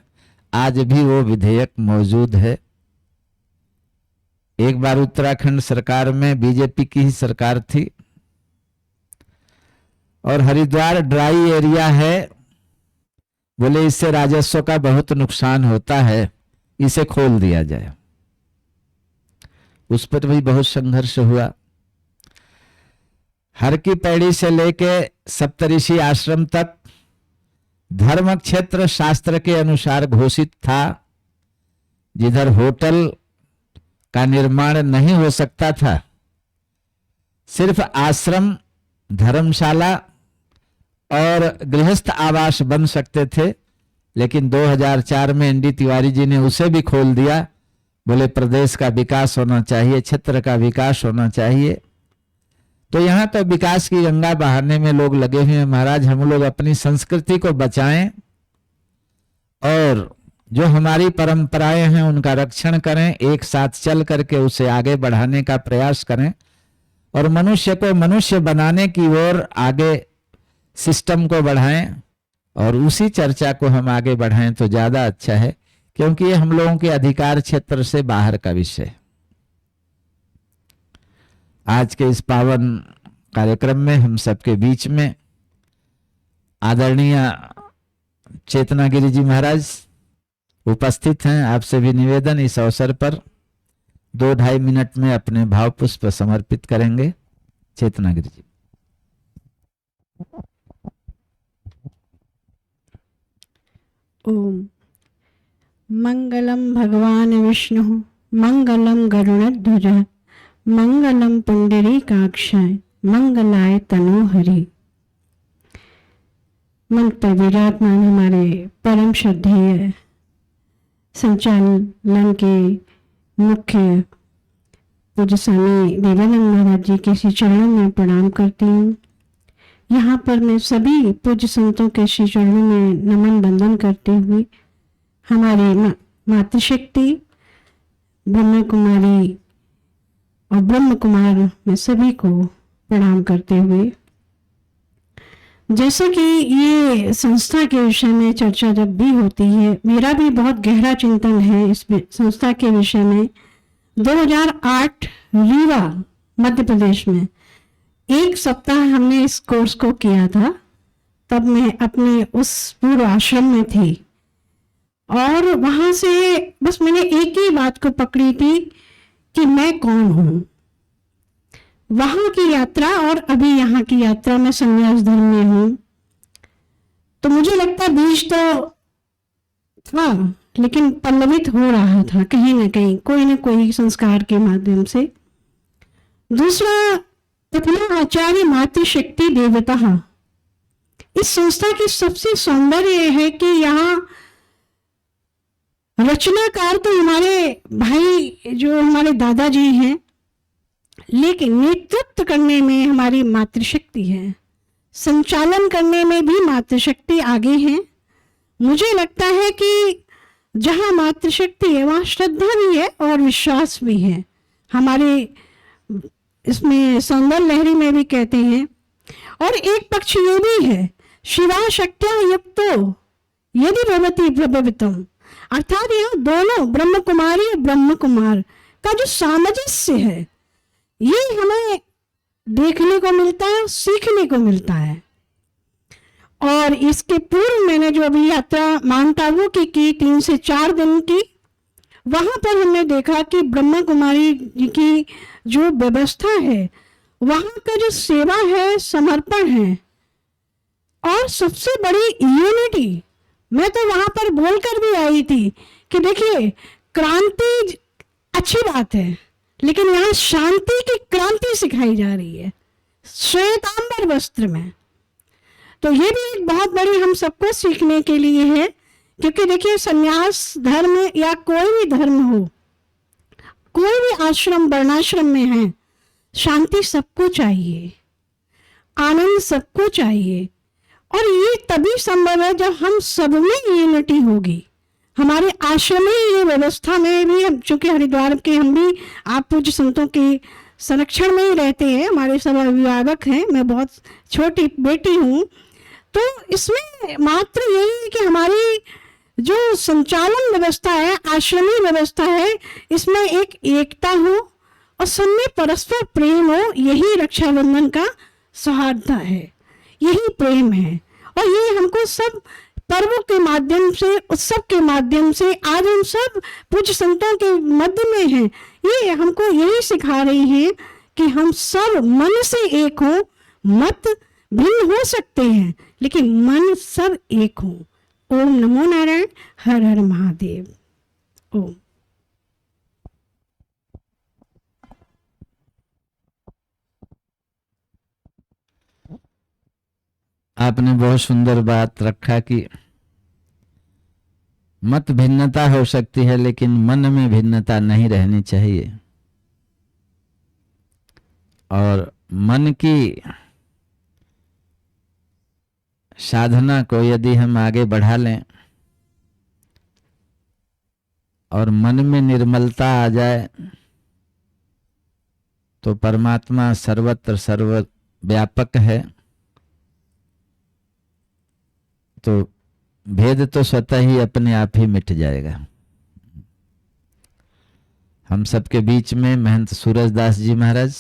आज भी वो विधेयक मौजूद है। एक बार उत्तराखंड सरकार में बीजेपी की ही सरकार थी और हरिद्वार ड्राई एरिया है, बोले इससे राजस्व का बहुत नुकसान होता है, इसे खोल दिया जाए। उस पर भी बहुत संघर्ष हुआ। हर की पैड़ी से लेके सप्तऋषि आश्रम तक धर्म क्षेत्र शास्त्र के अनुसार घोषित था। जिधर होटल का निर्माण नहीं हो सकता था, सिर्फ आश्रम, धर्मशाला और गृहस्थ आवास बन सकते थे, लेकिन 2004 में एनडी तिवारी जी ने उसे भी खोल दिया। बोले प्रदेश का विकास होना चाहिए, क्षेत्र का विकास होना चाहिए। तो यहाँ तो विकास की गंगा बहाने में लोग लगे हुए हैं। महाराज, हम लोग अपनी संस्कृति को बचाएं और जो हमारी परंपराएं हैं उनका रक्षण करें, एक साथ चल करके उसे आगे बढ़ाने का प्रयास करें और मनुष्य को मनुष्य बनाने की ओर आगे सिस्टम को बढ़ाएं और उसी चर्चा को हम आगे बढ़ाएं तो ज्यादा अच्छा है, क्योंकि ये हम लोगों के अधिकार क्षेत्र से बाहर का विषय है। आज के इस पावन कार्यक्रम में हम सबके बीच में आदरणीय चेतना गिरी जी महाराज उपस्थित हैं। आपसे भी निवेदन, इस अवसर पर 2-2.5 मिनट में अपने भाव पुष्प समर्पित करेंगे। चेतना गिरी जी। ओम। मंगलम भगवान विष्णु, मंगलम गरुड़ध्वज, मंगलम पुंडरीकाक्षाय, मंगलाय तनोहरि। मन पर विराजमान हमारे परम श्रद्धेय संचालन के मुख्य पूज्य स्वामी देवानंद महाराज जी के श्री चरणों में प्रणाम करती हूँ। यहाँ पर मैं सभी पूज्य संतों के श्री चरणों में नमन बंदन करते हुए हमारी मातृशक्ति ब्रह्म कुमारी और ब्रह्म कुमार में सभी को प्रणाम करते हुए, जैसे कि ये संस्था के विषय में चर्चा जब भी होती है, मेरा भी बहुत गहरा चिंतन है इस संस्था के विषय में। 2008 रीवा मध्य प्रदेश में 1 सप्ताह हमने इस कोर्स को किया था। तब मैं अपने उस पूर्व आश्रम में थी और वहां से बस मैंने एक ही बात को पकड़ी थी कि मैं कौन हूं। वहां की यात्रा और अभी यहाँ की यात्रा में संन्यास धर्म में हूं, तो मुझे लगता बीज तो था लेकिन पल्लवित हो रहा था कहीं ना कहीं, कोई ना कोई संस्कार के माध्यम से। दूसरा, अपना आचार्य मातृशक्ति देवता। इस संस्था की सबसे सौंदर्य है कि यहाँ रचनाकार तो हमारे भाई जो हमारे दादाजी हैं, लेकिन नेतृत्व करने में हमारी मातृशक्ति है, संचालन करने में भी मातृशक्ति आगे है। मुझे लगता है कि जहाँ मातृशक्ति है वहाँ श्रद्धा भी है और विश्वास भी है। हमारे इसमें सौंदर्य लहरी में भी कहते हैं। और एक पक्ष ये भी है, शिवा शक्त्या युक्तो यदि भवति प्रभवितम, अर्थात यहाँ दोनों ब्रह्म कुमारी और ब्रह्म कुमार का जो सामंजस्य है ये हमें देखने को मिलता है, सीखने को मिलता है। और इसके पूर्व मैंने जो अभी यात्रा माउंट आबू की 3 से 4 दिन की, वहां पर हमने देखा कि ब्रह्मा कुमारी जी की जो व्यवस्था है, वहां का जो सेवा है, समर्पण है और सबसे बड़ी यूनिटी। मैं तो वहां पर बोलकर भी आई थी कि देखिए क्रांति अच्छी बात है, लेकिन यहाँ शांति की क्रांति सिखाई जा रही है श्वेतांबर वस्त्र में। तो ये भी एक बहुत बड़ी हम सबको सीखने के लिए है, क्योंकि देखिए संन्यास धर्म या कोई भी धर्म हो, कोई भी आश्रम वर्णाश्रम में है, शांति सबको चाहिए, आनंद सबको चाहिए। और ये तभी संभव है जब हम सब में यूनिटी होगी। हमारे आश्रम में ये व्यवस्था में भी, हम चूंकि हरिद्वार के हम भी आप पूज्य संतों के संरक्षण में ही रहते हैं, हमारे सब अभिभावक हैं, मैं बहुत छोटी बेटी हूँ, तो इसमें मात्र यही है कि हमारी जो संचालन व्यवस्था है, आश्रमी व्यवस्था है, इसमें एक एकता हो और सब में परस्पर प्रेम हो। यही रक्षाबंधन का सौहार्द है, यही प्रेम है। और ये हमको सब पर्वों के माध्यम से, उत्सव के माध्यम से, आज हम सब पूज्य संतों के मध्य में हैं, ये हमको यही सिखा रही है कि हम सब मन से एक हो। मत भिन्न हो सकते हैं लेकिन मन सब एक हो। ओम नमो नारायण, हर हर महादेव। ओम। आपने बहुत सुंदर बात रखा कि मत भिन्नता हो सकती है लेकिन मन में भिन्नता नहीं रहनी चाहिए। और मन की साधना को यदि हम आगे बढ़ा लें और मन में निर्मलता आ जाए तो परमात्मा सर्वत्र सर्वव्यापक है, तो भेद तो स्वतः ही अपने आप ही मिट जाएगा। हम सबके बीच में महंत सूरजदास जी महाराज,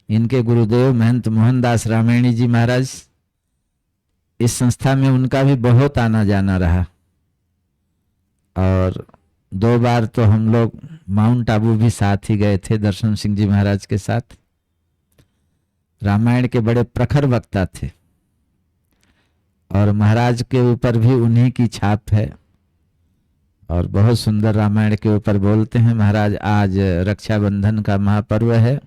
इनके गुरुदेव महंत मोहनदास रामायणी जी महाराज, इस संस्था में उनका भी बहुत आना जाना रहा और 2 बार तो हम लोग माउंट आबू भी साथ ही गए थे दर्शन सिंह जी महाराज के साथ। रामायण के बड़े प्रखर वक्ता थे और महाराज के ऊपर भी उन्हीं की छाप है और बहुत सुंदर रामायण के ऊपर बोलते हैं महाराज। आज रक्षाबंधन का महापर्व है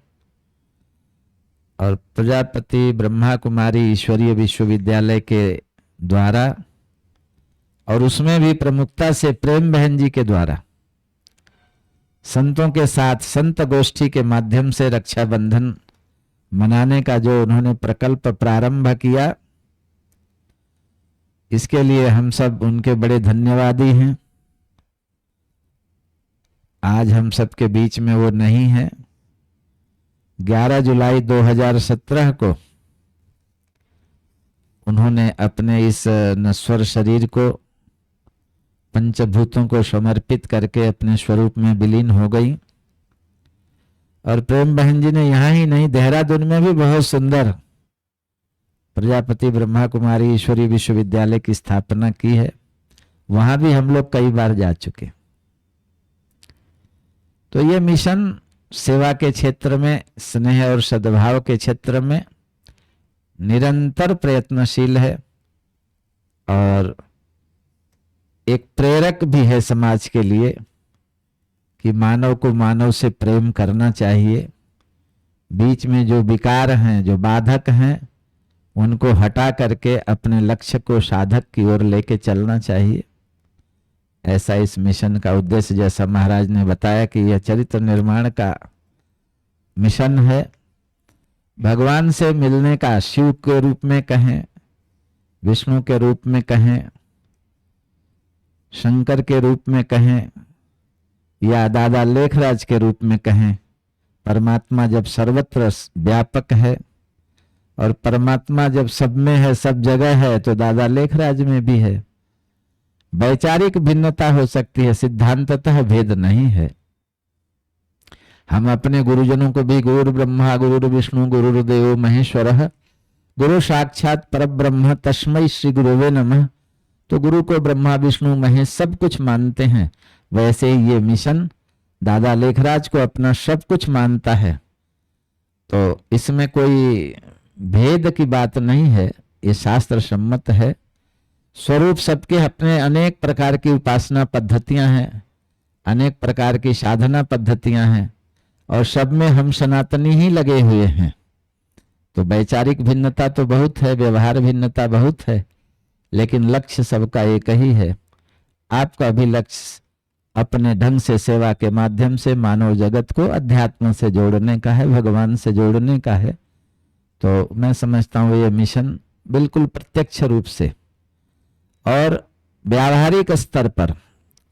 और प्रजापति ब्रह्मा कुमारी ईश्वरीय विश्वविद्यालय के द्वारा और उसमें भी प्रमुखता से प्रेम बहन जी के द्वारा संतों के साथ संत गोष्ठी के माध्यम से रक्षाबंधन मनाने का जो उन्होंने प्रकल्प प्रारंभ किया, इसके लिए हम सब उनके बड़े धन्यवादी हैं। आज हम सबके बीच में वो नहीं है। 11 जुलाई 2017 को उन्होंने अपने इस नश्वर शरीर को पंचभूतों को समर्पित करके अपने स्वरूप में विलीन हो गई और प्रेम बहन जी ने यहाँ ही नहीं देहरादून में भी बहुत सुंदर प्रजापति ब्रह्मा कुमारी ईश्वरीय विश्वविद्यालय की स्थापना की है। वहां भी हम लोग कई बार जा चुके। तो ये मिशन सेवा के क्षेत्र में, स्नेह और सद्भाव के क्षेत्र में निरंतर प्रयत्नशील है और एक प्रेरक भी है समाज के लिए कि मानव को मानव से प्रेम करना चाहिए। बीच में जो विकार हैं, जो बाधक हैं, उनको हटा करके अपने लक्ष्य को साधक की ओर लेके चलना चाहिए। ऐसा इस मिशन का उद्देश्य, जैसा महाराज ने बताया कि यह चरित्र निर्माण का मिशन है। भगवान से मिलने का, शिव के रूप में कहें, विष्णु के रूप में कहें, शंकर के रूप में कहें या दादा लेखराज के रूप में कहें, परमात्मा जब सर्वत्र व्यापक है और परमात्मा जब सब में है, सब जगह है, तो दादा लेखराज में भी है। वैचारिक भिन्नता हो सकती है, सिद्धांततः भेद नहीं है। हम अपने गुरुजनों को भी गुरु ब्रह्मा गुरु विष्णु गुरुदेव महेश्वरः गुरु साक्षात परब्रह्म तस्मै श्री गुरुवे नमः, तो गुरु को ब्रह्मा विष्णु महेश सब कुछ मानते हैं। वैसे ही ये मिशन दादा लेखराज को अपना सब कुछ मानता है। तो इसमें कोई भेद की बात नहीं है, ये शास्त्र सम्मत है। स्वरूप सबके अपने अनेक प्रकार की उपासना पद्धतियां हैं, अनेक प्रकार की साधना पद्धतियां हैं और सब में हम सनातनी ही लगे हुए हैं। तो वैचारिक भिन्नता तो बहुत है, व्यवहार भिन्नता बहुत है, लेकिन लक्ष्य सबका एक ही है। आपका भी लक्ष्य अपने ढंग से सेवा के माध्यम से मानव जगत को अध्यात्म से जोड़ने का है, भगवान से जोड़ने का है। तो मैं समझता हूँ ये मिशन बिल्कुल प्रत्यक्ष रूप से और व्यावहारिक स्तर पर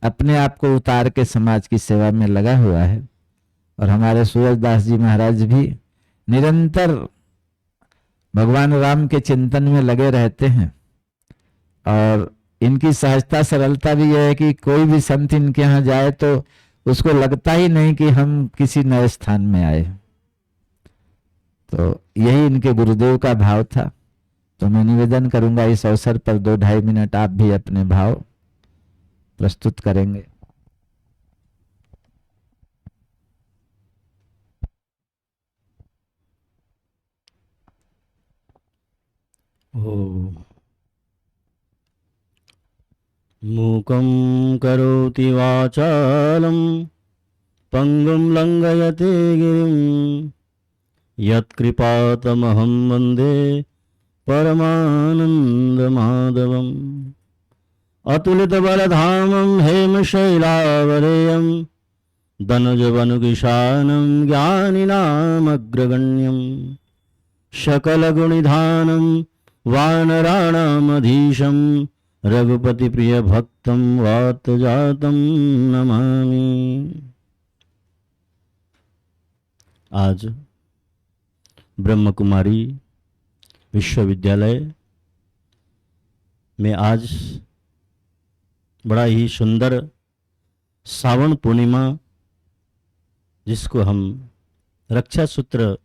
अपने आप को उतार के समाज की सेवा में लगा हुआ है। और हमारे सूरजदास जी महाराज भी निरंतर भगवान राम के चिंतन में लगे रहते हैं और इनकी सहजता सरलता भी यह है कि कोई भी संत इनके यहाँ जाए तो उसको लगता ही नहीं कि हम किसी नए स्थान में आए। तो यही इनके गुरुदेव का भाव था। तो मैं निवेदन करूंगा इस अवसर पर 2-2.5 मिनट आप भी अपने भाव प्रस्तुत करेंगे। मूकं करोति वाचालं पंगुं लंघयते गिरिं यत्कृपातमहं वन्दे परमानन्दमाधवम् अतुलितबलधामं हेमशैलावरेयं दनुजवनुकिशानं ज्ञानिनामग्रगण्यं सकलगुणिधानं वानराणामधीशं रघुपतिप्रियभक्तं वातजातं नमामि। आज ब्रह्म कुमारी विश्वविद्यालय में आज बड़ा ही सुंदर सावन पूर्णिमा, जिसको हम रक्षा सूत्र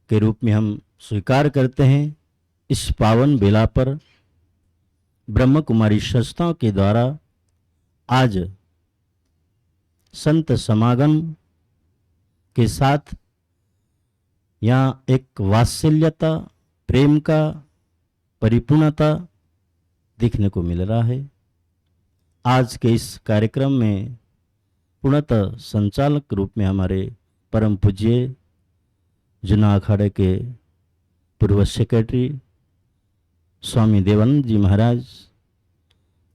के रूप में हम स्वीकार करते हैं, इस पावन बेला पर ब्रह्म कुमारी संस्थाओं के द्वारा आज संत समागम के साथ यहाँ एक वात्सल्यता, प्रेम का परिपूर्णता देखने को मिल रहा है। आज के इस कार्यक्रम में पूर्णतः संचालक रूप में हमारे परम पूज्य जुना अखाड़े के पूर्व सेक्रेटरी स्वामी देवानंद जी महाराज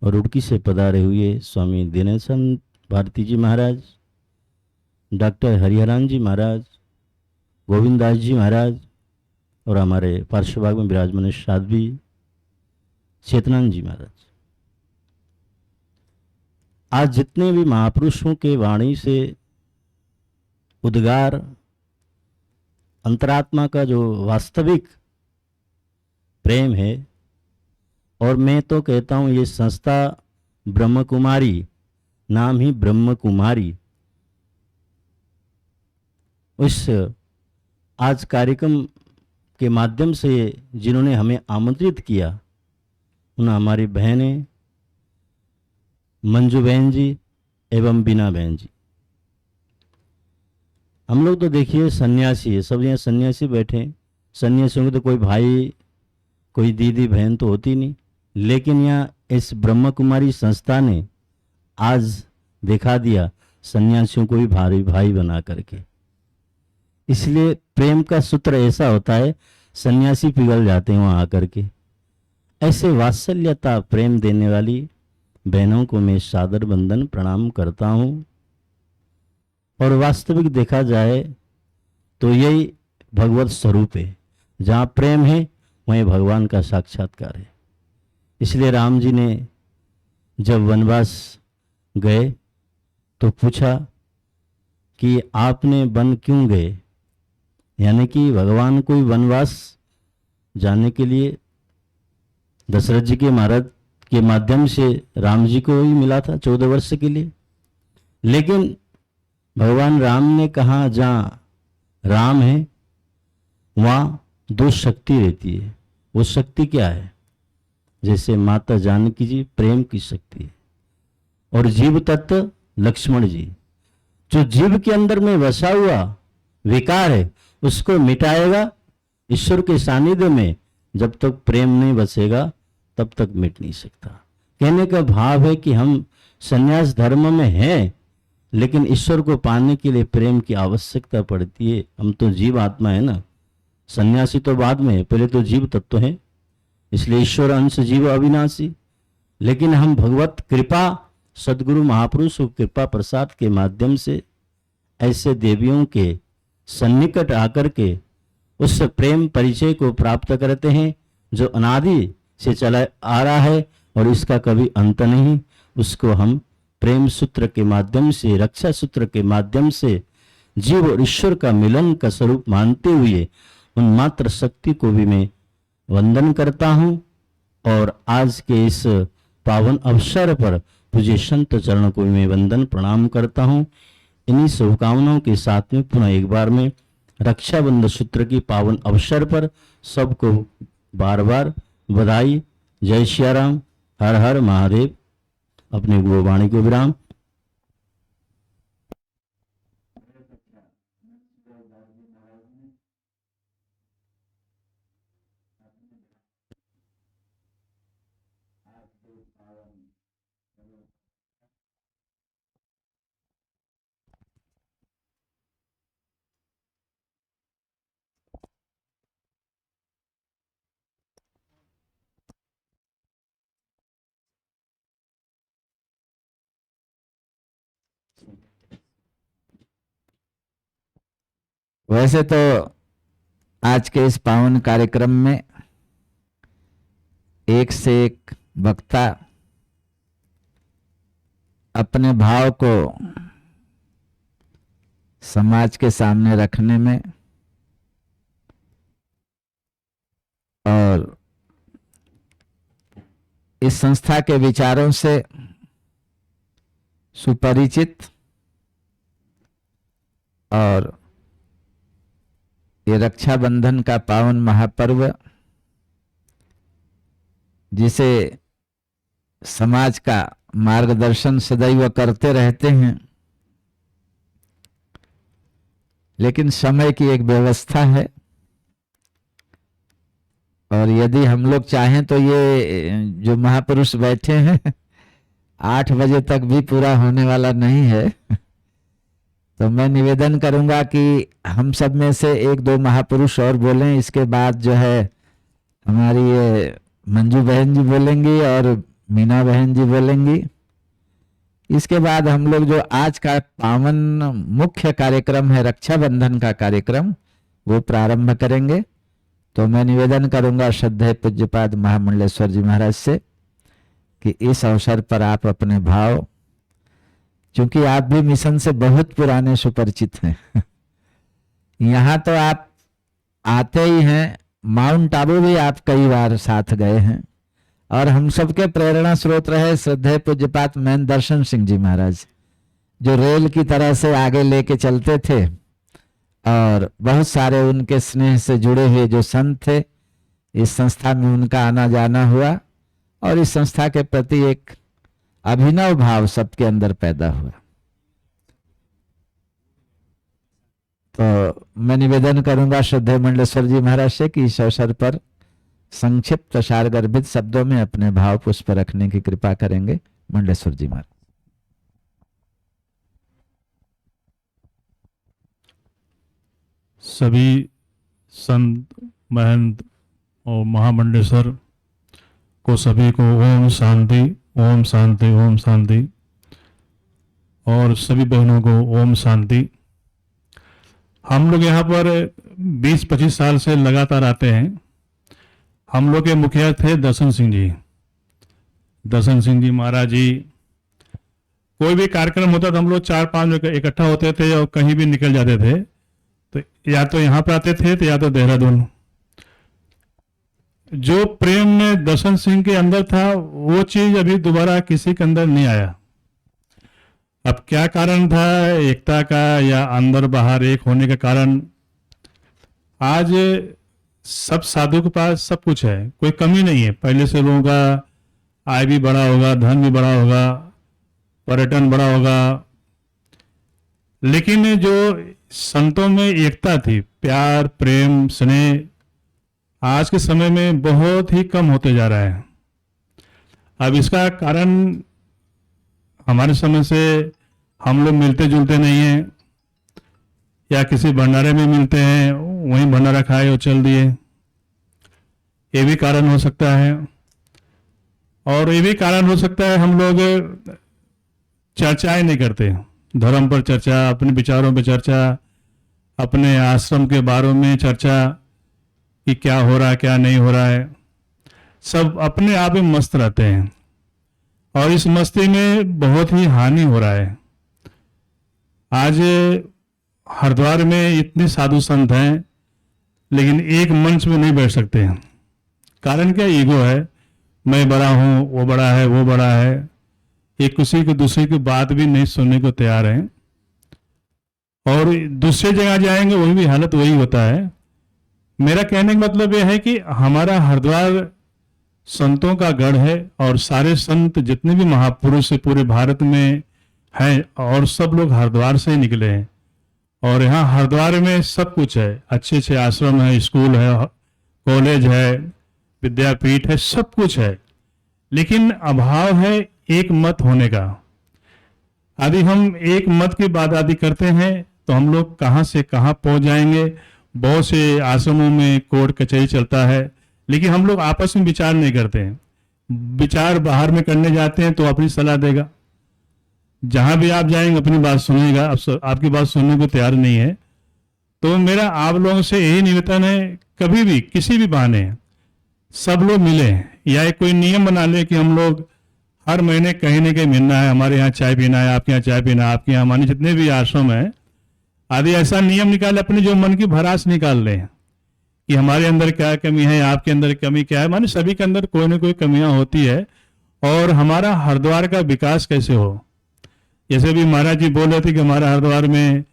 और रुड़की से पधारे हुए स्वामी दिनेशन भारती जी महाराज, डॉक्टर हरिहरान जी महाराज, गोविंदास जी महाराज और हमारे पार्श्वभाग में विराजमान साध्वी चेतनानंद जी महाराज। आज जितने भी महापुरुषों के वाणी से उद्गार अंतरात्मा का जो वास्तविक प्रेम है, और मैं तो कहता हूँ ये संस्था ब्रह्म कुमारी, नाम ही ब्रह्म कुमारी, उस आज कार्यक्रम के माध्यम से जिन्होंने हमें आमंत्रित किया उन हमारी बहनें मंजू बहन जी एवं बीना बहन जी। हम लोग तो देखिए सन्यासी है, सब यहाँ सन्यासी बैठे हैं। सन्यासियों के तो कोई भाई, कोई दीदी, बहन तो होती नहीं, लेकिन यहाँ इस ब्रह्म कुमारी संस्था ने आज दिखा दिया सन्यासियों को भी भाई भाई बना करके। इसलिए प्रेम का सूत्र ऐसा होता है, सन्यासी पिघल जाते हैं वहाँ आकर के। ऐसे वात्सल्यता प्रेम देने वाली बहनों को मैं सादर वंदन प्रणाम करता हूँ। और वास्तविक देखा जाए तो यही भगवत स्वरूप है, जहाँ प्रेम है वहीं भगवान का साक्षात्कार है। इसलिए राम जी ने जब वनवास गए तो पूछा कि आपने वन क्यों गए, यानी कि भगवान कोई वनवास जाने के लिए दशरथ जी के महाराज के माध्यम से राम जी को ही मिला था 14 वर्ष के लिए। लेकिन भगवान राम ने कहा जहाँ राम है वहाँ दो शक्ति रहती है। वो शक्ति क्या है? जैसे माता जानकी जी प्रेम की शक्ति है, और जीव तत्व लक्ष्मण जी, जो जीव के अंदर में बसा हुआ विकार है उसको मिटाएगा। ईश्वर के सानिध्य में जब तक प्रेम नहीं बसेगा तब तक मिट नहीं सकता। कहने का भाव है कि हम संन्यास धर्म में हैं, लेकिन ईश्वर को पाने के लिए प्रेम की आवश्यकता पड़ती है। हम तो जीव आत्मा है ना, सन्यासी तो बाद में है, पहले तो जीव तत्व है। इसलिए ईश्वर अंश जीव अविनाशी। लेकिन हम भगवत कृपा, सदगुरु महापुरुष कृपा प्रसाद के माध्यम से ऐसे देवियों के सन्निकट आकर के उस प्रेम परिचय को प्राप्त करते हैं जो अनादि से चला आ रहा है और इसका कभी अंत नहीं। उसको हम प्रेम सूत्र के माध्यम से, रक्षा सूत्र के माध्यम से जीव और ईश्वर का मिलन का स्वरूप मानते हुए उन मात्र शक्ति को भी मैं वंदन करता हूं। और आज के इस पावन अवसर पर पूज्य संत चरण को भी मैं वंदन प्रणाम करता हूं। इन्हीं शुभकामनाओं के साथ में पुनः एक बार में रक्षाबंधन सूत्र की पावन अवसर पर सबको बार बार बधाई। जय श्री राम, हर हर महादेव। अपने गुरुवाणी को विराम। वैसे तो आज के इस पावन कार्यक्रम में एक से एक वक्ता अपने भाव को समाज के सामने रखने में और इस संस्था के विचारों से सुपरिचित और ये रक्षाबंधन का पावन महापर्व जिसे समाज का मार्गदर्शन सदैव करते रहते हैं, लेकिन समय की एक व्यवस्था है और यदि हम लोग चाहें तो ये जो महापुरुष बैठे हैं 8 बजे तक भी पूरा होने वाला नहीं है। तो मैं निवेदन करूंगा कि हम सब में से 1-2 महापुरुष और बोलें, इसके बाद जो है हमारी ये मंजू बहन जी बोलेंगी और मीना बहन जी बोलेंगी। इसके बाद हम लोग जो आज का पावन मुख्य कार्यक्रम है रक्षाबंधन का कार्यक्रम वो प्रारंभ करेंगे। तो मैं निवेदन करूंगा श्रद्धेय पूज्यपाद महामंडलेश्वर जी महाराज से कि इस अवसर पर आप अपने भाव, क्योंकि आप भी मिशन से बहुत पुराने सुपरिचित हैं यहाँ तो आप आते ही हैं, माउंट आबू भी आप कई बार साथ गए हैं और हम सबके प्रेरणा स्रोत रहे श्रद्धेय पूज्यपात मैन दर्शन सिंह जी महाराज, जो रेल की तरह से आगे लेके चलते थे और बहुत सारे उनके स्नेह से जुड़े हुए जो संत थे, इस संस्था में उनका आना जाना हुआ और इस संस्था के प्रति एक अभिनव भाव सबके अंदर पैदा हुआ। तो मैं निवेदन करूंगा श्रद्धेय मंडलेश्वर जी महाराज से कि इस अवसर पर संक्षिप्त सारगर्भित शब्दों में अपने भाव पुष्प रखने की कृपा करेंगे। मंडलेश्वर जी महाराज। सभी संत महंत और महामंडलेश्वर को सभी को ओम शांति, ओम शांति, ओम शांति। और सभी बहनों को ओम शांति। हम लोग यहाँ पर 20-25 साल से लगातार आते हैं। हम लोग के मुखिया थे दर्शन सिंह जी। दर्शन सिंह जी महाराज जी, कोई भी कार्यक्रम होता था हम लोग 4-5 लोग इकट्ठा होते थे और कहीं भी निकल जाते थे, तो या तो यहाँ पर आते थे तो या तो देहरादून। जो प्रेम में दर्शन सिंह के अंदर था वो चीज अभी दोबारा किसी के अंदर नहीं आया। अब क्या कारण था, एकता का या अंदर बाहर एक होने का कारण? आज सब साधु के पास सब कुछ है, कोई कमी नहीं है। पहले से लोगों का आय भी बड़ा होगा, धन भी बड़ा होगा, पर्यटन बड़ा होगा, लेकिन जो संतों में एकता थी, प्यार, प्रेम, स्नेह, आज के समय में बहुत ही कम होते जा रहा है। अब इसका कारण हमारे समय से हम लोग मिलते जुलते नहीं हैं, या किसी भंडारे में मिलते हैं वहीं भंडारा खाए और चल दिए, ये भी कारण हो सकता है। और ये भी कारण हो सकता है हम लोग चर्चाएं नहीं करते, धर्म पर चर्चा, अपने विचारों पर चर्चा, अपने आश्रम के बारे में चर्चा कि क्या हो रहा है क्या नहीं हो रहा है, सब अपने आप में मस्त रहते हैं और इस मस्ती में बहुत ही हानि हो रहा है। आज हरिद्वार में इतने साधु संत हैं लेकिन एक मंच में नहीं बैठ सकते हैं। कारण क्या? ईगो है, मैं बड़ा हूं, वो बड़ा है, वो बड़ा है, एक किसी को दूसरे की बात भी नहीं सुनने को तैयार हैं। और दूसरी जगह जाएंगे वही भी हालत वही होता है। मेरा कहने का मतलब यह है कि हमारा हरिद्वार संतों का गढ़ है और सारे संत जितने भी महापुरुष पूरे भारत में हैं और सब लोग हरिद्वार से ही निकले हैं। और यहाँ हरिद्वार में सब कुछ है, अच्छे अच्छे आश्रम है, स्कूल है, कॉलेज है, विद्यापीठ है, सब कुछ है, लेकिन अभाव है एक मत होने का। यदि हम एक मत की बात आदि करते हैं तो हम लोग कहाँ से कहाँ पहुंच जाएंगे। बहुत से आश्रमों में कोर्ट कचहरी चलता है, लेकिन हम लोग आपस में विचार नहीं करते हैं। विचार बाहर में करने जाते हैं तो अपनी सलाह देगा, जहां भी आप जाएंगे अपनी बात सुनेगा, आपकी बात सुनने को तैयार नहीं है। तो मेरा आप लोगों से यही निवेदन है, कभी भी किसी भी बहाने सब लोग मिले, या एक कोई नियम बना ले कि हम लोग हर महीने कहीं ना कहीं मिलना है, हमारे यहाँ चाय पीना है, आपके यहाँ चाय पीना है, आपके यहाँ हमारे जितने भी आश्रम है आदि ऐसा नियम निकाले, अपनी जो मन की भड़ास निकाल लें कि हमारे अंदर क्या कमी है, आपके अंदर कमी क्या है। माने सभी के अंदर कोई ना कोई कमियां होती है, और हमारा हरिद्वार का विकास कैसे हो। जैसे भी महाराज जी बोल रहे थे कि हमारा हरिद्वार में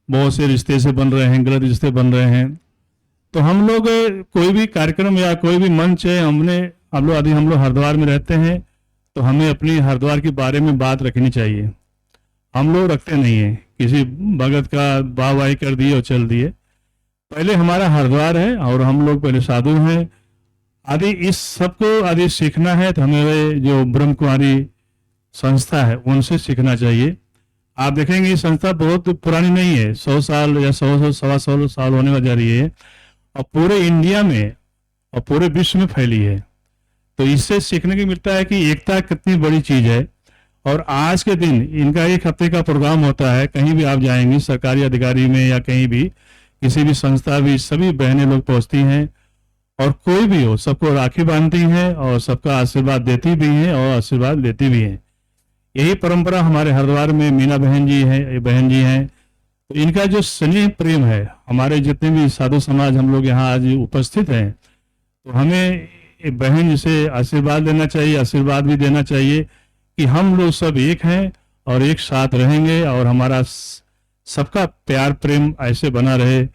बहुत से रिश्ते से बन रहे हैं, गलत रिश्ते बन रहे हैं, तो हम लोग कोई भी कार्यक्रम या कोई भी मंच है, हम लोग हरिद्वार में रहते हैं तो हमें अपनी हरिद्वार के बारे में बात रखनी चाहिए। हम लोग रखते नहीं है, किसी भगत का वाहवाही कर दिए और चल दिए। पहले हमारा हरिद्वार है और हम लोग पहले साधु हैं आदि, इस सबको आदि सीखना है तो हमें जो ब्रह्म कुमारी संस्था है उनसे सीखना चाहिए। आप देखेंगे ये संस्था बहुत पुरानी नहीं है, 100 साल या 100 साल होने जा रही है, और पूरे इंडिया में और पूरे विश्व में फैली है। तो इससे सीखने को मिलता है कि एकता कितनी बड़ी चीज है। और आज के दिन इनका 1 हफ्ते का प्रोग्राम होता है, कहीं भी आप जाएंगे सरकारी अधिकारी में या कहीं भी किसी भी संस्था भी, सभी बहनें लोग पहुंचती हैं और कोई भी हो सबको राखी बांधती हैं और सबका आशीर्वाद देती भी हैं और आशीर्वाद लेती भी हैं। यही परंपरा हमारे हरिद्वार में मीना बहन जी हैं, तो इनका जो स्नेह प्रेम है, हमारे जितने भी साधु समाज हम लोग यहाँ आज उपस्थित हैं, तो हमें बहन से आशीर्वाद लेना चाहिए, आशीर्वाद भी देना चाहिए कि हम लोग सब एक हैं और एक साथ रहेंगे और हमारा सबका प्यार प्रेम ऐसे बना रहे।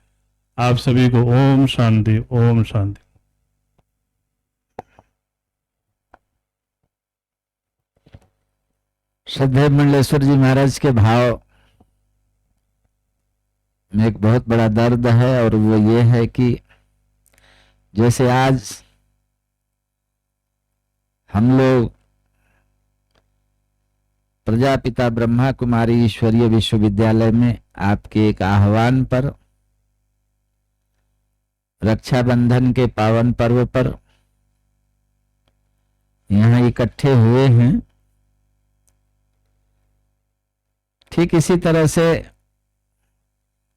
आप सभी को ओम शांति, ओम शांति। श्रद्धेय मंडलेश्वर जी महाराज के भाव में एक बहुत बड़ा दर्द है, और वो ये है कि जैसे आज हम लोग प्रजापिता ब्रह्मा कुमारी ईश्वरीय विश्वविद्यालय में आपके एक आह्वान पर रक्षाबंधन के पावन पर्व पर यहाँ इकट्ठे हुए हैं, ठीक इसी तरह से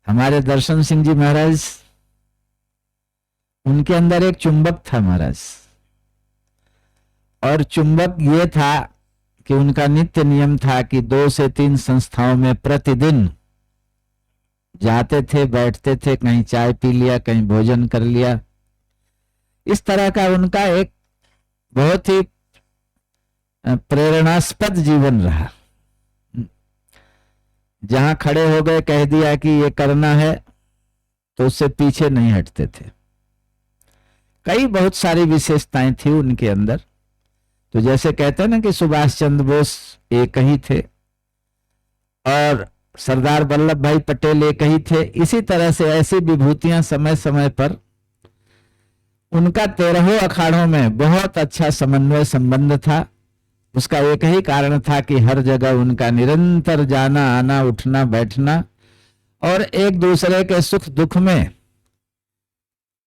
हमारे दर्शन सिंह जी महाराज, उनके अंदर एक चुंबक था महाराज, और चुंबक ये था कि उनका नित्य नियम था कि 2 से 3 संस्थाओं में प्रतिदिन जाते थे, बैठते थे, कहीं चाय पी लिया, कहीं भोजन कर लिया। इस तरह का उनका एक बहुत ही प्रेरणास्पद जीवन रहा। जहां खड़े हो गए, कह दिया कि ये करना है, तो उससे पीछे नहीं हटते थे। कई बहुत सारी विशेषताएं थी उनके अंदर। तो जैसे कहते हैं ना कि सुभाष चंद्र बोस एक ही थे और सरदार वल्लभ भाई पटेल एक ही थे, इसी तरह से ऐसी विभूतियां समय समय पर उनका 13 अखाड़ों में बहुत अच्छा समन्वय संबंध था। उसका एक ही कारण था कि हर जगह उनका निरंतर जाना आना, उठना बैठना, और एक दूसरे के सुख दुख में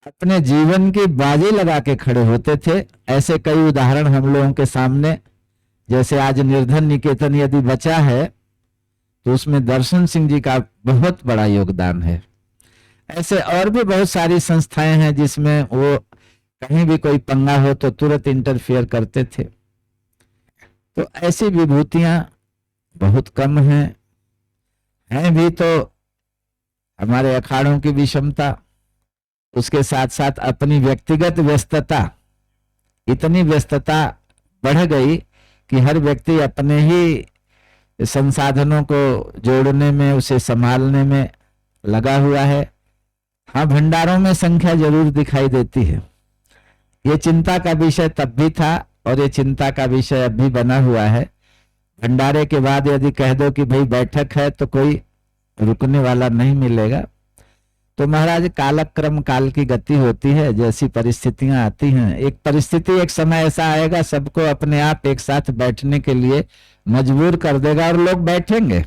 अपने जीवन की बाजी लगा के खड़े होते थे। ऐसे कई उदाहरण हम लोगों के सामने, जैसे आज निर्धन निकेतन यदि बचा है तो उसमें दर्शन सिंह जी का बहुत बड़ा योगदान है। ऐसे और भी बहुत सारी संस्थाएं हैं जिसमें वो कहीं भी कोई पंगा हो तो तुरंत इंटरफेयर करते थे। तो ऐसी विभूतियां बहुत कम हैं भी तो हमारे अखाड़ों की विषमता, उसके साथ साथ अपनी व्यक्तिगत व्यस्तता, इतनी व्यस्तता बढ़ गई कि हर व्यक्ति अपने ही संसाधनों को जोड़ने में, उसे संभालने में लगा हुआ है। हाँ, भंडारों में संख्या जरूर दिखाई देती है। ये चिंता का विषय तब भी था और ये चिंता का विषय अब भी बना हुआ है। भंडारे के बाद यदि कह दो कि भाई बैठक है तो कोई रुकने वाला नहीं मिलेगा। तो महाराज, कालक्रम काल की गति होती है, जैसी परिस्थितियां आती हैं। एक परिस्थिति, एक समय ऐसा आएगा, सबको अपने आप एक साथ बैठने के लिए मजबूर कर देगा और लोग बैठेंगे,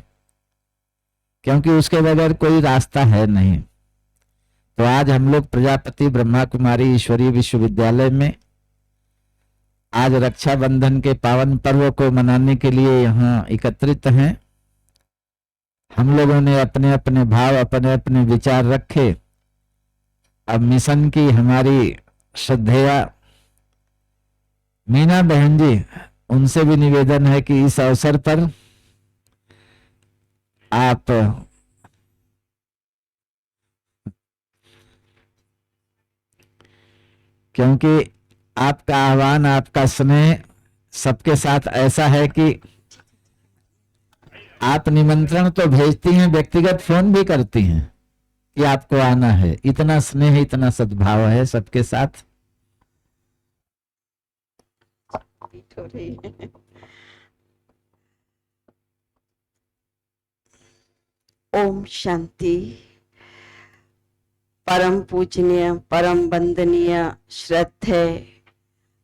क्योंकि उसके बगैर कोई रास्ता है नहीं। तो आज हम लोग प्रजापति ब्रह्मा कुमारी ईश्वरीय विश्वविद्यालय में आज रक्षाबंधन के पावन पर्व को मनाने के लिए यहाँ एकत्रित हैं। हम लोगों ने अपने अपने भाव, अपने अपने विचार रखे। अब मिशन की हमारी श्रद्धेया मीना बहन जी, उनसे भी निवेदन है कि इस अवसर पर आप क्योंकि आपका आह्वान, आपका स्नेह सबके साथ ऐसा है कि आप निमंत्रण तो भेजती हैं, व्यक्तिगत फोन भी करती हैं कि आपको आना है। इतना स्नेह, इतना सद्भाव है सबके साथ। ओम शांति। परम पूजनीय, परम वंदनीय, श्रद्धेय,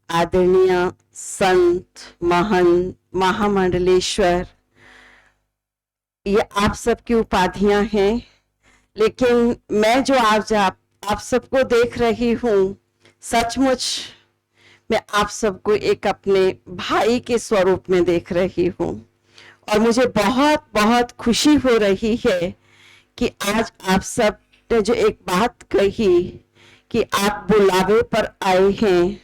आदरणीय संत, महंत, महामंडलेश्वर, ये आप सबकी उपाधियां हैं। लेकिन मैं जो आज आप सबको देख रही हूँ, सचमुच मैं आप सबको एक अपने भाई के स्वरूप में देख रही हूँ। और मुझे बहुत बहुत खुशी हो रही है कि आज आप सब ने जो एक बात कही कि आप बुलावे पर आए हैं,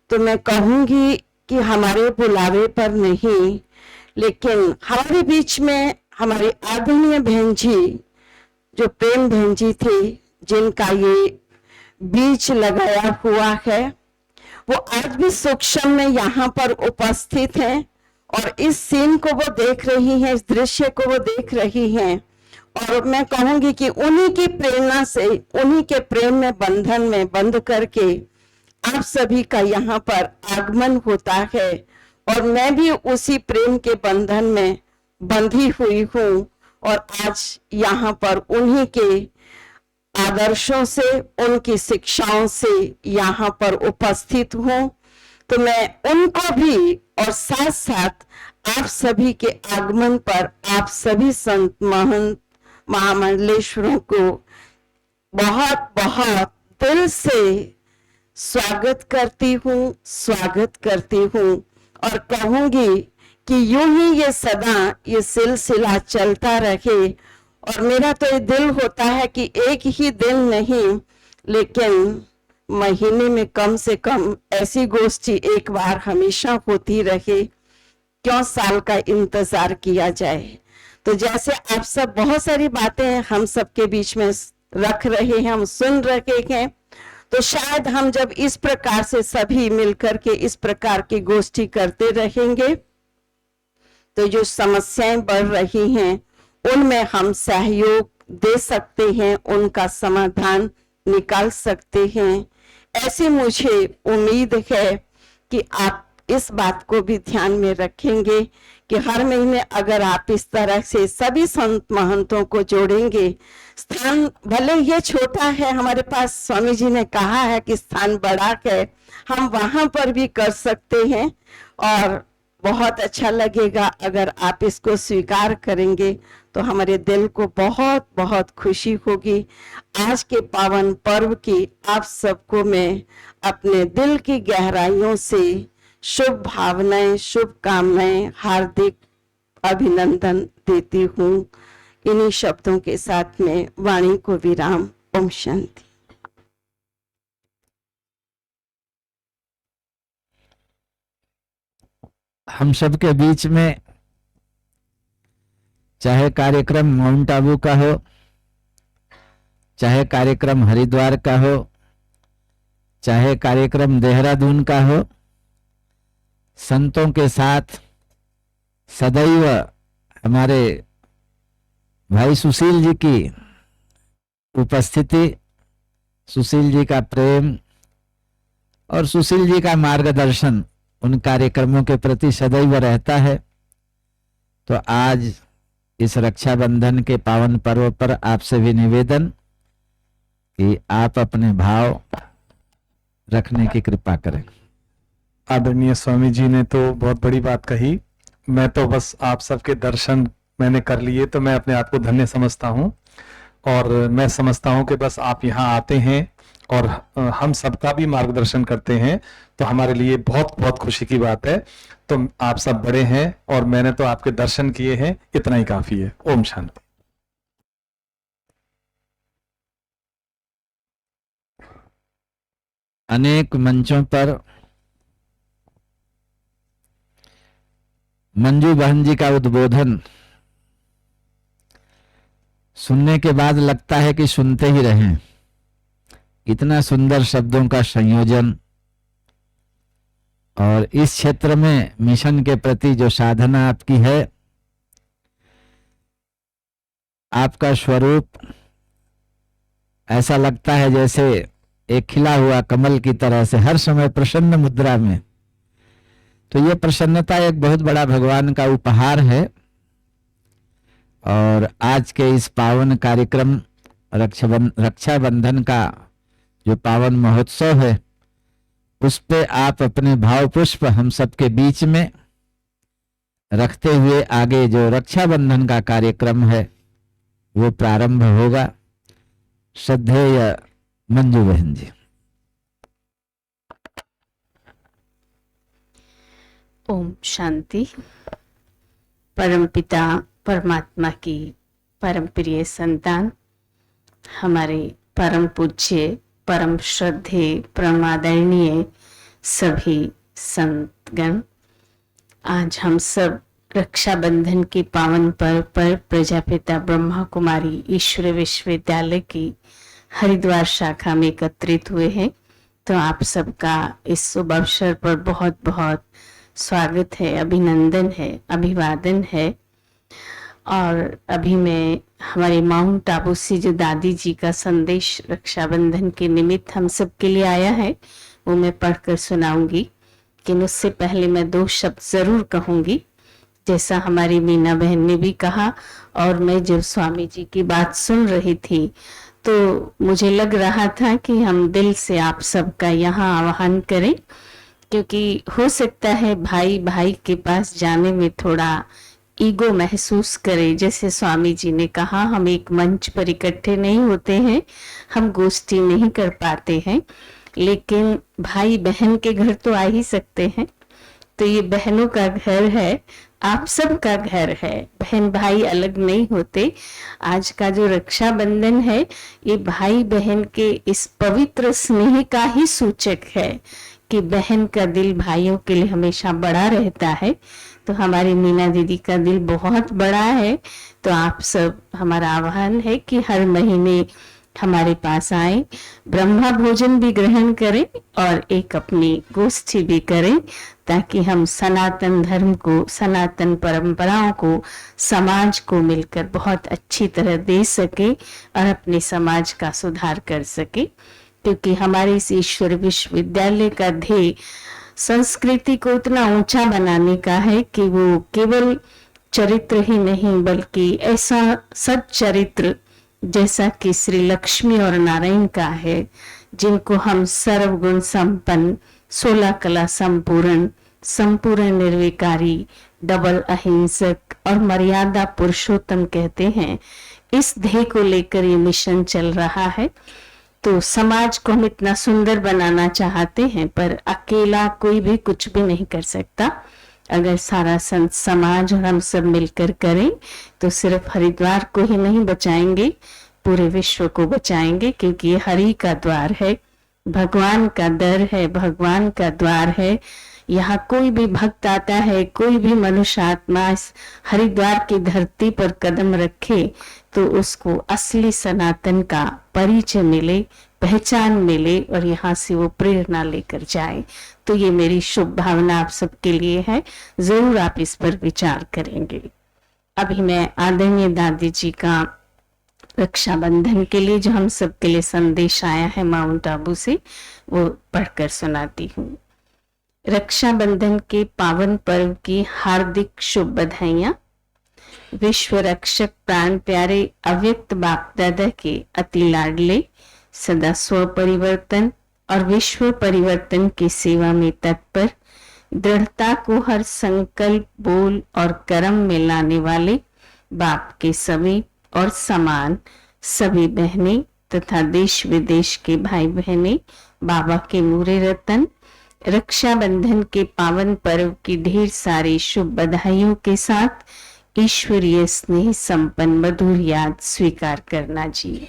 तो मैं कहूंगी कि हमारे बुलावे पर नहीं, लेकिन हमारे बीच में हमारे आदरणीय बहन जी, जो प्रेम बहन जी थे, जिनका ये बीज लगाया हुआ है, वो आज भी सूक्ष्म में यहाँ पर उपस्थित हैं और इस सीन को वो देख रही हैं, इस दृश्य को वो देख रही हैं। और मैं कहूंगी कि उन्हीं की प्रेरणा से, उन्हीं के प्रेम में बंधन में बंध करके आप सभी का यहाँ पर आगमन होता है। और मैं भी उसी प्रेम के बंधन में बंधी हुई हूँ और आज यहाँ पर उन्हीं के आदर्शों से, उनकी शिक्षाओं से यहाँ पर उपस्थित हूँ। तो मैं उनको भी और साथ साथ आप सभी के आगमन पर आप सभी संत, महंत, महामंडलेश्वरों को बहुत बहुत दिल से स्वागत करती हूँ और कहूंगी कि यूं ही ये सदा ये सिलसिला चलता रहे। और मेरा तो ये दिल होता है कि एक ही दिन नहीं, लेकिन महीने में कम से कम ऐसी गोष्ठी एक बार हमेशा होती रहे। क्यों साल का इंतजार किया जाए। तो जैसे आप सब बहुत सारी बातें हम सबके बीच में रख रहे हैं, हम सुन रहे हैं, तो शायद हम जब इस प्रकार से सभी मिलकर के इस प्रकार की गोष्ठी करते रहेंगे, तो जो समस्याएं बढ़ रही हैं उनमें हम सहयोग दे सकते हैं, उनका समाधान निकाल सकते हैं। ऐसी मुझे उम्मीद है कि आप इस बात को भी ध्यान में रखेंगे कि हर महीने अगर आप इस तरह से सभी संत महंतों को जोड़ेंगे, स्थान भले ये छोटा है, हमारे पास स्वामी जी ने कहा है कि स्थान बड़ा है, हम वहां पर भी कर सकते हैं। और बहुत अच्छा लगेगा अगर आप इसको स्वीकार करेंगे, तो हमारे दिल को बहुत बहुत खुशी होगी। आज के पावन पर्व की आप सबको मैं अपने दिल की गहराइयों से शुभ भावनाएं, शुभकामनाएं, हार्दिक अभिनंदन देती हूँ। इन्हीं शब्दों के साथ में वाणी को विराम। ओम शांति। हम सबके बीच में चाहे कार्यक्रम माउंट आबू का हो, चाहे कार्यक्रम हरिद्वार का हो, चाहे कार्यक्रम देहरादून का हो, संतों के साथ सदैव हमारे भाई सुशील जी की उपस्थिति, सुशील जी का प्रेम और सुशील जी का मार्गदर्शन उन कार्यक्रमों के प्रति सदैव रहता है। तो आज इस रक्षाबंधन के पावन पर्व पर आपसे भी निवेदन कि आप अपने भाव रखने की कृपा करें। आदरणीय स्वामी जी ने तो बहुत बड़ी बात कही। मैं तो बस आप सबके दर्शन मैंने कर लिए तो मैं अपने आप को धन्य समझता हूँ। और मैं समझता हूँ कि बस आप यहाँ आते हैं और हम सबका भी मार्गदर्शन करते हैं, तो हमारे लिए बहुत बहुत खुशी की बात है। तो आप सब बड़े हैं और मैंने तो आपके दर्शन किए हैं, इतना ही काफी है। ओम शांति। अनेक मंचों पर मंजू बहन जी का उद्बोधन सुनने के बाद लगता है कि सुनते ही रहें। इतना सुंदर शब्दों का संयोजन और इस क्षेत्र में मिशन के प्रति जो साधना आपकी है, आपका स्वरूप ऐसा लगता है जैसे एक खिला हुआ कमल की तरह से हर समय प्रसन्न मुद्रा में। तो ये प्रसन्नता एक बहुत बड़ा भगवान का उपहार है। और आज के इस पावन कार्यक्रम रक्षाबंधन का जो पावन महोत्सव है, उस पे आप अपने भाव पुष्प हम सबके बीच में रखते हुए आगे जो रक्षाबंधन का कार्यक्रम है वो प्रारंभ होगा। श्रद्धेय मंजू बहन जी। ओम शांति। परमपिता परमात्मा की परम प्रिय संतान, हमारे परम पूज्य, परम श्रद्धे, परम आदरणीय सभी संतगण, आज हम सब रक्षाबंधन के पावन पर्व पर प्रजापिता ब्रह्मा कुमारी ईश्वर विश्वविद्यालय की हरिद्वार शाखा में एकत्रित हुए हैं। तो आप सबका इस शुभ अवसर पर बहुत बहुत स्वागत है, अभिनंदन है, अभिवादन है। और अभी मैं हमारे माउंट आबू से जो दादी जी का संदेश रक्षाबंधन के निमित्त हम सब के लिए आया है, वो मैं पढ़कर सुनाऊंगी। लेकिन उससे पहले मैं 2 शब्द जरूर कहूंगी। जैसा हमारी मीना बहन ने भी कहा, और मैं जब स्वामी जी की बात सुन रही थी तो मुझे लग रहा था कि हम दिल से आप सबका यहाँ आह्वान करें, क्योंकि हो सकता है भाई भाई के पास जाने में थोड़ा ईगो महसूस करे। जैसे स्वामी जी ने कहा, हम एक मंच पर इकट्ठे नहीं होते हैं, हम गोष्ठी नहीं कर पाते हैं, लेकिन भाई बहन के घर तो आ ही सकते हैं। तो ये बहनों का घर है, आप सबका घर है, बहन भाई अलग नहीं होते। आज का जो रक्षाबंधन है, ये भाई बहन के इस पवित्र स्नेह का ही सूचक है कि बहन का दिल भाइयों के लिए हमेशा बड़ा रहता है। तो हमारी मीना दीदी का दिल बहुत बड़ा है। तो आप सब, हमारा आह्वान है कि हर महीने हमारे पास आए, ब्रह्मा भोजन भी ग्रहण करें और एक अपनी गोष्ठी भी करें, ताकि हम सनातन धर्म को, सनातन परंपराओं को, समाज को मिलकर बहुत अच्छी तरह दे सके और अपने समाज का सुधार कर सके। क्योंकि हमारे इस ईश्वर विश्वविद्यालय का ध्येय संस्कृति को इतना ऊंचा बनाने का है कि वो केवल चरित्र ही नहीं, बल्कि ऐसा सच्चरित्र जैसा कि श्री लक्ष्मी और नारायण का है, जिनको हम सर्वगुण संपन्न, 16 कला संपूर्ण, संपूर्ण निर्विकारी, डबल अहिंसक और मर्यादा पुरुषोत्तम कहते हैं। इस ध्येय को लेकर ये मिशन चल रहा है। तो समाज को हम इतना सुंदर बनाना चाहते हैं, पर अकेला कोई भी कुछ भी नहीं कर सकता। अगर सारा संत समाज और हम सब मिलकर करें तो सिर्फ हरिद्वार को ही नहीं बचाएंगे, पूरे विश्व को बचाएंगे। क्योंकि ये हरि का द्वार है, भगवान का दर है, भगवान का द्वार है। यहाँ कोई भी भक्त आता है, कोई भी मनुष्य आत्मा इस हरिद्वार की धरती पर कदम रखे तो उसको असली सनातन का परिचय मिले, पहचान मिले और यहाँ से वो प्रेरणा लेकर जाए। तो ये मेरी शुभ भावना आप सबके लिए है, जरूर आप इस पर विचार करेंगे। अभी मैं आदरणीय दादी जी का रक्षाबंधन के लिए जो हम सबके लिए संदेश आया है माउंट आबू से, वो पढ़कर सुनाती हूँ। रक्षाबंधन के पावन पर्व की हार्दिक शुभ बधाइयाँ। विश्व रक्षक प्राण प्यारे अव्यक्त बाप दादा के अति लाडले, सदा स्व परिवर्तन और विश्व परिवर्तन की सेवा में तत्पर, दृढ़ता को हर संकल्प, बोल और कर्म में लाने वाले बाप के सभी और समान सभी बहनें तथा देश विदेश के भाई बहनें, बाबा के मूरे रतन, रक्षाबंधन के पावन पर्व की ढेर सारी शुभ बधाइयों के साथ ईश्वरीय स्नेह संपन्न मधुर याद स्वीकार करना जी।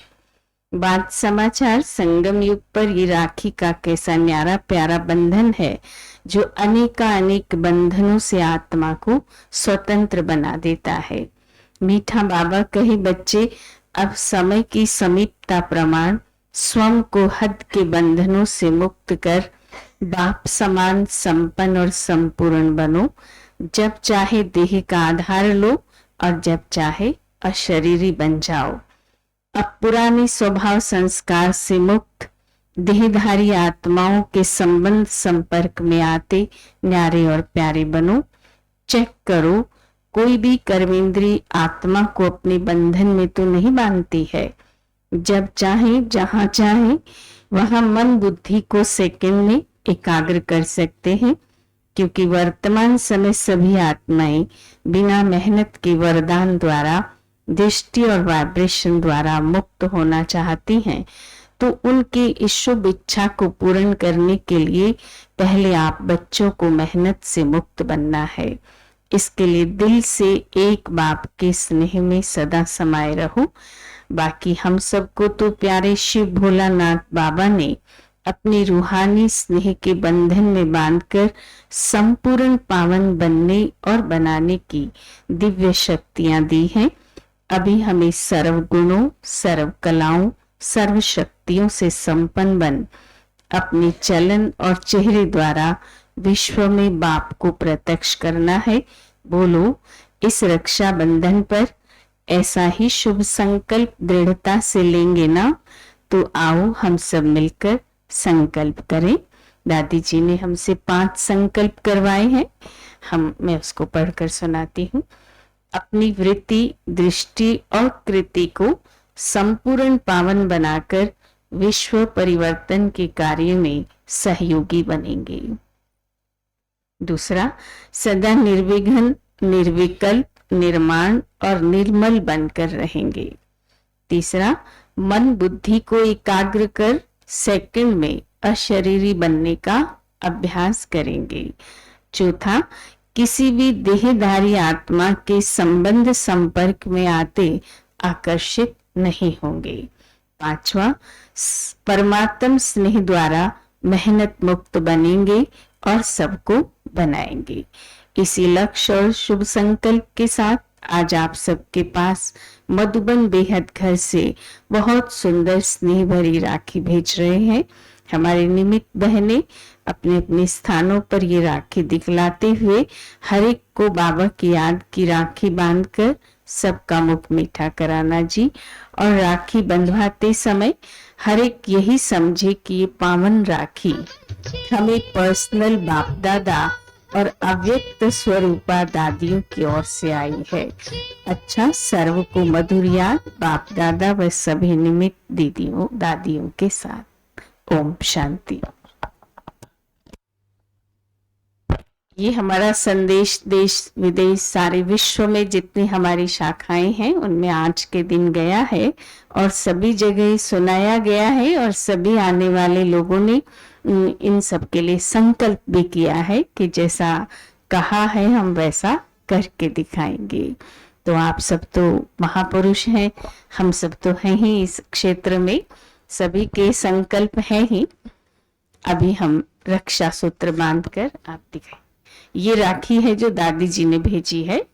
बात समाचार संगम युग पर ये राखी का कैसा न्यारा प्यारा बंधन है जो अनेक बंधनों से आत्मा को स्वतंत्र बना देता है। मीठा बाबा कहे बच्चे, अब समय की समीपता प्रमाण स्वयं को हद के बंधनों से मुक्त कर बाप समान संपन्न और संपूर्ण बनो। जब चाहे देह का आधार लो और जब चाहे अशरीरी बन जाओ। अब पुराने स्वभाव संस्कार से मुक्त देहधारी आत्माओं के संबंध संपर्क में आते न्यारे और प्यारे बनो। चेक करो, कोई भी कर्मेंद्री आत्मा को अपने बंधन में तो नहीं बांधती है। जब चाहे जहां चाहे वहां मन बुद्धि को सेकंड में एकाग्र कर सकते हैं, क्योंकि वर्तमान समय सभी आत्माएं बिना मेहनत के वरदान द्वारा दृष्टि और वाइब्रेशन द्वारा मुक्त होना चाहती हैं। तो उनकी इस शुभ इच्छा को पूर्ण करने के लिए पहले आप बच्चों को मेहनत से मुक्त बनना है। इसके लिए दिल से एक बाप के स्नेह में सदा समाये रहो। बाकी हम सबको तो प्यारे शिव भोलानाथ बाबा ने अपने रूहानी स्नेह के बंधन में बांधकर संपूर्ण पावन बनने और बनाने की दिव्य शक्तियां दी हैं। अभी हमें सर्व गुणों, सर्व कलाओं, सर्व शक्तियों से संपन्न बन अपने चलन और चेहरे द्वारा विश्व में बाप को प्रत्यक्ष करना है। बोलो, इस रक्षा बंधन पर ऐसा ही शुभ संकल्प दृढ़ता से लेंगे ना? तो आओ हम सब मिलकर संकल्प करें। दादी जी ने हमसे 5 संकल्प करवाए हैं। मैं उसको पढ़कर सुनाती हूँ। अपनी वृत्ति, दृष्टि और कृति को संपूर्ण पावन बनाकर विश्व परिवर्तन के कार्य में सहयोगी बनेंगे। दूसरा, सदा निर्विघ्न, निर्विकल्प, निर्माण और निर्मल बनकर रहेंगे। तीसरा, मन बुद्धि को एकाग्र कर सेकंड में अशरीरी बनने का अभ्यास करेंगे। चौथा, किसी भी देहधारी आत्मा के संबंध संपर्क में आते आकर्षित नहीं होंगे। पांचवा, परमात्म स्नेह द्वारा मेहनत मुक्त बनेंगे और सबको बनाएंगे। इसी लक्ष्य और शुभ संकल्प के साथ आज आप सबके पास मधुबन बेहद घर से बहुत सुंदर स्नेह भरी राखी भेज रहे हैं। हमारे निमित्त बहनें अपने अपने स्थानों पर ये राखी दिखलाते हुए हर एक को बाबा की याद की राखी बांधकर सबका मुख मीठा कराना जी। और राखी बंधवाते समय हर एक यही समझे कि ये पावन राखी हमें पर्सनल बाप दादा और अव्यक्त स्वरूपा दादियों की ओर से आई है। अच्छा, सर्व को मधुर याद बाप दादा व सभी निमित्त दीदियों दादियों के साथ। ओम शांति। ये हमारा संदेश देश विदेश सारे विश्व में जितनी हमारी शाखाएं हैं उनमें आज के दिन गया है और सभी जगह सुनाया गया है और सभी आने वाले लोगों ने इन सब के लिए संकल्प भी किया है कि जैसा कहा है हम वैसा करके दिखाएंगे। तो आप सब तो महापुरुष हैं, हम सब तो हैं ही इस क्षेत्र में, सभी के संकल्प हैं ही। अभी हम रक्षा सूत्र बांधकर आप दिखाएं। ये राखी है जो दादी जी ने भेजी है।